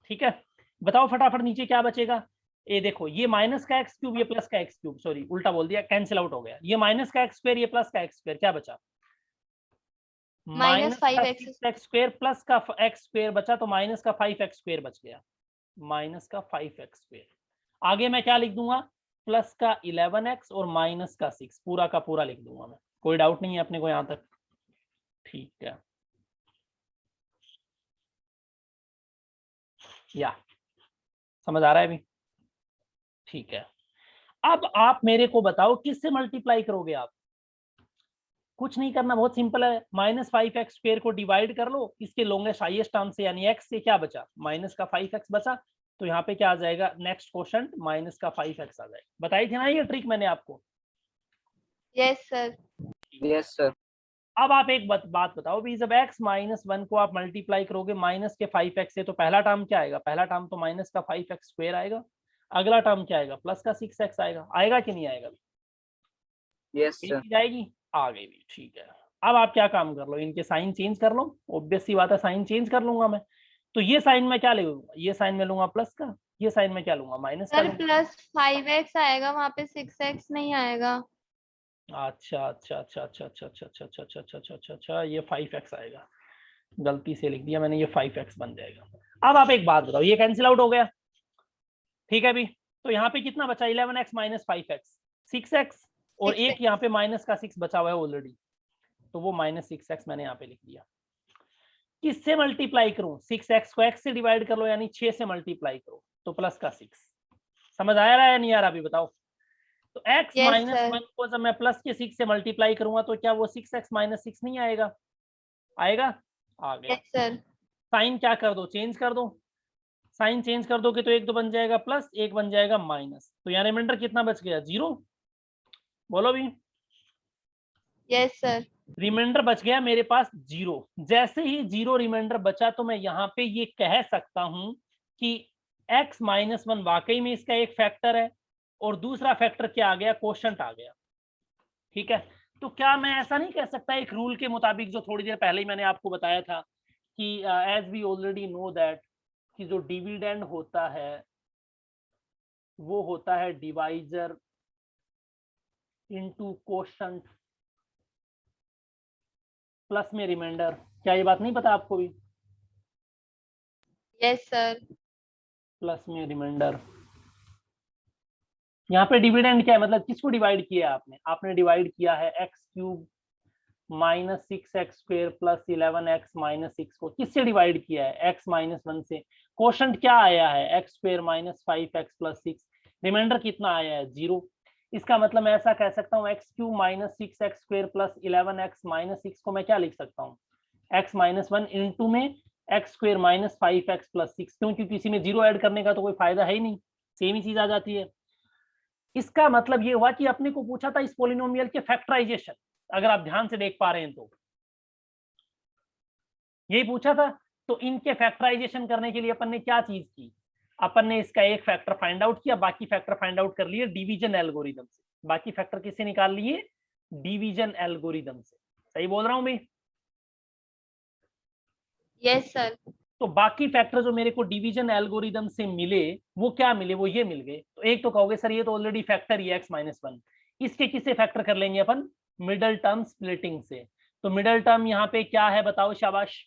ठीक है, बताओ फटाफट नीचे क्या बचेगा। ये देखो, ये माइनस का एक्स क्यूब, ये प्लस का एक्स क्यूब, सॉरी उल्टा बोल दिया, कैंसिल आउट हो गया। ये माइनस का एक्स स्क्वायर, ये प्लस का एक्स स्क्वायर, क्या बचा, minus 5x x square plus का एक्स स्क्वायर बचा, तो माइनस का 5x स्क्वायर बच गया, माइनस का 5x स्क्वायर। आगे मैं क्या लिख दूंगा, प्लस का 11x और माइनस का 6, पूरा का पूरा लिख दूंगा मैं। कोई डाउट नहीं है अपने को यहां तक, ठीक है। या समझ आ रहा है अभी, ठीक है। अब आप मेरे को बताओ किससे मल्टीप्लाई करोगे आप, कुछ नहीं करना, बहुत सिंपल है। माइनस 5x स्क्वायर को डिवाइड कर लो इसके लॉन्गेस्ट हाईएस्ट टर्म से, यानी x से क्या बचा, माइनस का 5x बचा, तो यहाँ पे क्या आ जाएगा, नेक्स्ट क्वेश्चन माइनस का 5x आ जाएगा। बताई थी ना ये ट्रिक मैंने आपको। Yes sir. Yes, sir. अब आप एक बात बताओ भी, जब x माइनस 1 को आप मल्टीप्लाई करोगे माइनस के 5x से, तो पहला टर्म क्या आएगा, पहला टर्म तो माइनस का 5x स्क्वायर आएगा। अगला टर्म क्या आएगा, प्लस का 6x आएगा। आएगा कि नहीं आएगा, Yes, ये sir. चीज आएगी, आ गई भी, ठीक है। अब आप क्या काम कर लो, इनके साइन चेंज कर लो, ऑब्वियस सी बात है, साइन चेंज कर लूंगा मैं। तो ये साइन में क्या लूंगा, ये साइन में लूंगा प्लस का, ये साइन में क्या लूंगा, माइनस का सर लूंगा। प्लस 5x आएगा, वहां पे 6x नहीं आएगा। अच्छा अच्छा अच्छा अच्छा अच्छा अच्छा अच्छा अच्छा अच्छा अच्छा अच्छा अच्छा अच्छा, ये 5x आएगा, गलती से लिख दिया मैंने, ये 5x बन जाएगा। अब आप एक बात बताओ, ये कैंसिल आउट हो गया, ठीक है भी। तो यहाँ पे कितना बचा, 11x माइनस 5x, 6x, और 6x। एक यहाँ पे माइनस का 6 बचा हुआ है ऑलरेडी, तो वो माइनस 6x मैंने यहाँ पे लिख दिया। किससे मल्टीप्लाई करूं, 6x को x से डिवाइड कर लो, यानी 6 से मल्टीप्लाई करो, तो प्लस का 6। समझ आ रहा है या नहीं आ रहा अभी बताओ। तो x Yes, माइनस sir. 1 को जब मैं प्लस के 6 से मल्टीप्लाई करूंगा तो क्या वो 6x माइनस 6 नहीं आएगा, आएगा, आ गया। Yes sir. साइन क्या कर दो, चेंज कर दो, साइन चेंज कर दोगे तो एक तो बन जाएगा प्लस, एक बन जाएगा माइनस, तो यहाँ रिमाइंडर कितना बच गया, 0। बोलो भी, यस सर। रिमाइंडर बच गया मेरे पास 0। जैसे ही 0 रिमाइंडर बचा तो मैं यहाँ पे ये कह सकता हूं कि x माइनस 1 वाकई में इसका एक फैक्टर है, और दूसरा फैक्टर क्या आ गया, कोशंट आ गया। ठीक है, तो क्या मैं ऐसा नहीं कह सकता एक रूल के मुताबिक, जो थोड़ी देर पहले ही मैंने आपको बताया था कि as we already know that, कि जो डिविडेंड होता है वो होता है डिवाइजर इनटू कोशंट प्लस में रिमाइंडर। क्या ये बात नहीं पता आपको भी, यस सर। प्लस में रिमाइंडर। यहाँ पे डिविडेंड क्या है, मतलब किसको डिवाइड किया है आपने, आपने डिवाइड किया है x cube minus 6x square plus 11x minus 6 को किससे डिवाइड किया है, x माइनस 1 से। कोशंट क्या आया है, x square minus 5x plus 6, remainder कितना आया है, 0। इसका मतलब मैं ऐसा कह सकता हूँ x cube minus 6x² plus 11x minus 6 को मैं क्या लिख सकता हूँ x माइनस 1 इंटू में x² माइनस 5x प्लस 6, क्यों? क्योंकि इसी में 0 ऐड करने का तो कोई फायदा है ही नहीं, सेम ही चीज आ जाती है। इसका मतलब ये हुआ कि अपने को पूछा था इस पोलिनोमियल के फैक्टराइजेशन, अगर आप ध्यान से देख पा रहे हैं तो यही पूछा था। तो इनके फैक्टराइजेशन करने के लिए अपन ने क्या चीज की, अपन ने इसका एक फैक्टर फाइंड आउट किया, बाकी फैक्टर फाइंड आउट कर लिए डिवीजन एल्गोरिदम से। बाकी फैक्टर किससे निकाल लिए? डिवीजन एल्गोरिदम से। सही बोल रहा हूं भाई? Yes sir. तो बाकी फैक्टर जो मेरे को डिवीजन एल्गोरिदम से मिले वो क्या मिले? वो ये मिल गए। तो एक तो कहोगे सर ये तो ऑलरेडी फैक्टर ही x माइनस 1, इसके किससे फैक्टर कर लेंगे अपन? मिडल टर्म स्प्लिटिंग से। तो मिडल टर्म यहाँ पे क्या है बताओ, शाबाश।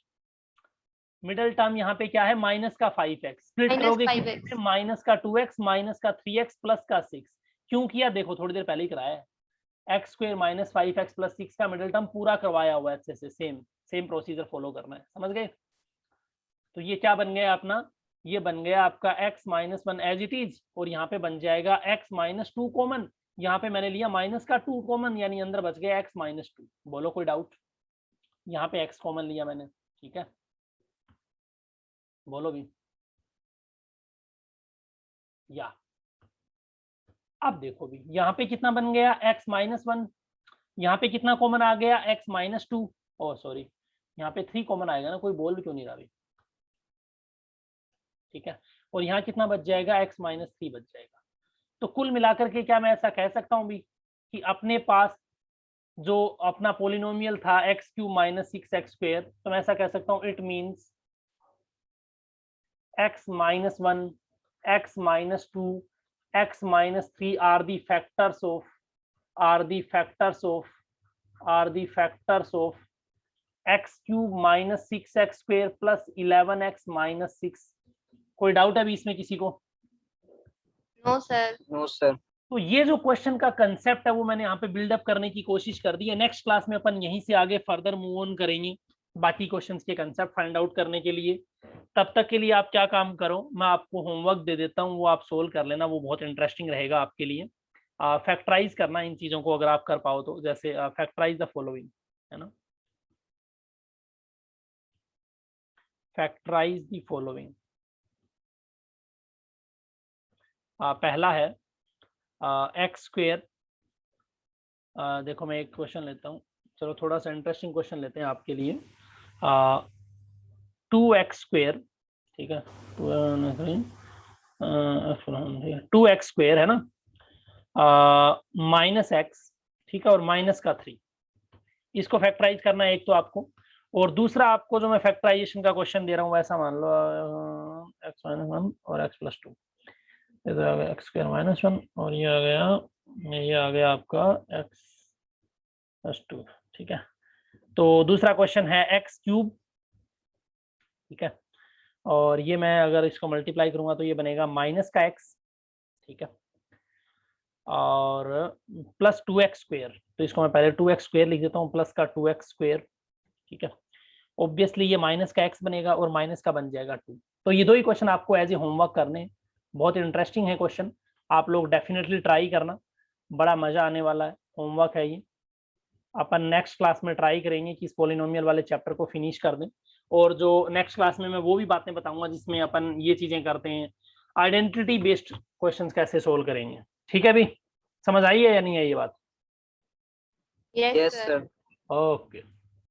मिडल टर्म यहाँ पे क्या है? माइनस का 5x, स्प्लिट करोगे किससे? माइनस का 2x माइनस का 3x प्लस का 6। क्यों किया? देखो थोड़ी देर पहले ही कराया है। x² माइनस 5x प्लस 6 का मिडल टर्म पूरा करवाया हुआ है अच्छे से, सेम प्रोसीजर फॉलो करना है, समझ गए? तो ये क्या बन गया अपना? ये बन गया आपका x minus 1 as it is, और यहाँ पे बन जाएगा x माइनस 2 कॉमन। यहाँ पे मैंने लिया माइनस का 2 कॉमन, यानी अंदर बच गया x माइनस 2। बोलो कोई डाउट? यहाँ पे x कॉमन लिया मैंने, ठीक है? बोलो भी या। अब देखो भी यहाँ पे कितना बन गया? x minus 1। यहाँ पे कितना कॉमन आ गया? x minus 2। ओ सॉरी, यहाँ पे 3 कॉमन आएगा ना, कोई बोल क्यों नहीं रहा भाई? ठीक है, और यहाँ कितना बच जाएगा? x माइनस 3 बच जाएगा। तो कुल मिलाकर के क्या मैं ऐसा कह सकता हूँ भी कि अपने पास जो अपना पोलिनोमियल था x³ माइनस 6x², तो मैं ऐसा कह सकता हूँ it means x minus 1, x minus 2, x minus 3 are the factors of x³ minus 6x² plus 11x minus 6। कोई डाउट है अभी इसमें किसी को? No sir. No sir. तो ये जो क्वेश्चन का कंसेप्ट है वो मैंने यहाँ पे बिल्डअप करने की कोशिश कर दी है। नेक्स्ट क्लास में अपन यहीं से आगे फर्दर मूव ऑन करेंगे बाकी क्वेश्चंस के कंसेप्ट फाइंड आउट करने के लिए। तब तक के लिए आप क्या काम करो, मैं आपको होमवर्क दे देता हूँ, वो आप सोल्व कर लेना, वो बहुत इंटरेस्टिंग रहेगा आपके लिए। फैक्टराइज करना इन चीजों को अगर आप कर पाओ तो, जैसे फैक्टराइज द फॉलोइंग, है ना? Factorize the following. पहला है x²। देखो मैं एक क्वेश्चन लेता हूँ, चलो थोड़ा सा इंटरेस्टिंग क्वेश्चन लेते हैं आपके लिए। 2x², ठीक है, 2x² है ना, माइनस x, ठीक है, और माइनस का 3, इसको फैक्टराइज करना है एक तो आपको। और दूसरा आपको जो मैं फैक्टराइजेशन का क्वेश्चन दे रहा हूँ वैसा मान लो x माइनस 1 और x प्लस 2, इधर आ गया x² माइनस 1 और ये आ गया आपका x प्लस 2, ठीक है। तो दूसरा क्वेश्चन है x³, ठीक है, और ये मैं अगर इसको मल्टीप्लाई करूंगा तो ये बनेगा माइनस का x, ठीक है, और प्लस 2x²। तो इसको मैं पहले 2x² लिख देता हूँ, प्लस का 2x², ठीक है। ऑब्वियसली ये माइनस का x बनेगा और माइनस का बन जाएगा 2। तो ये दो ही क्वेश्चन आपको एज ए होमवर्क करने, बहुत इंटरेस्टिंग है क्वेश्चन, आप लोग डेफिनेटली ट्राई करना, बड़ा मजा आने वाला है होमवर्क है ये। अपन नेक्स्ट क्लास में ट्राई करेंगे कि इस पॉलिनोमियल वाले चैप्टर को फिनिश कर दें, और जो नेक्स्ट क्लास में मैं वो भी बातें बताऊंगा जिसमें अपन ये चीजें करते हैं, आइडेंटिटी बेस्ड क्वेश्चंस कैसे सोल्व करेंगे। ठीक है भी, समझ आई है या नहीं आई ये बात? Yes yes sir. Sir. Okay.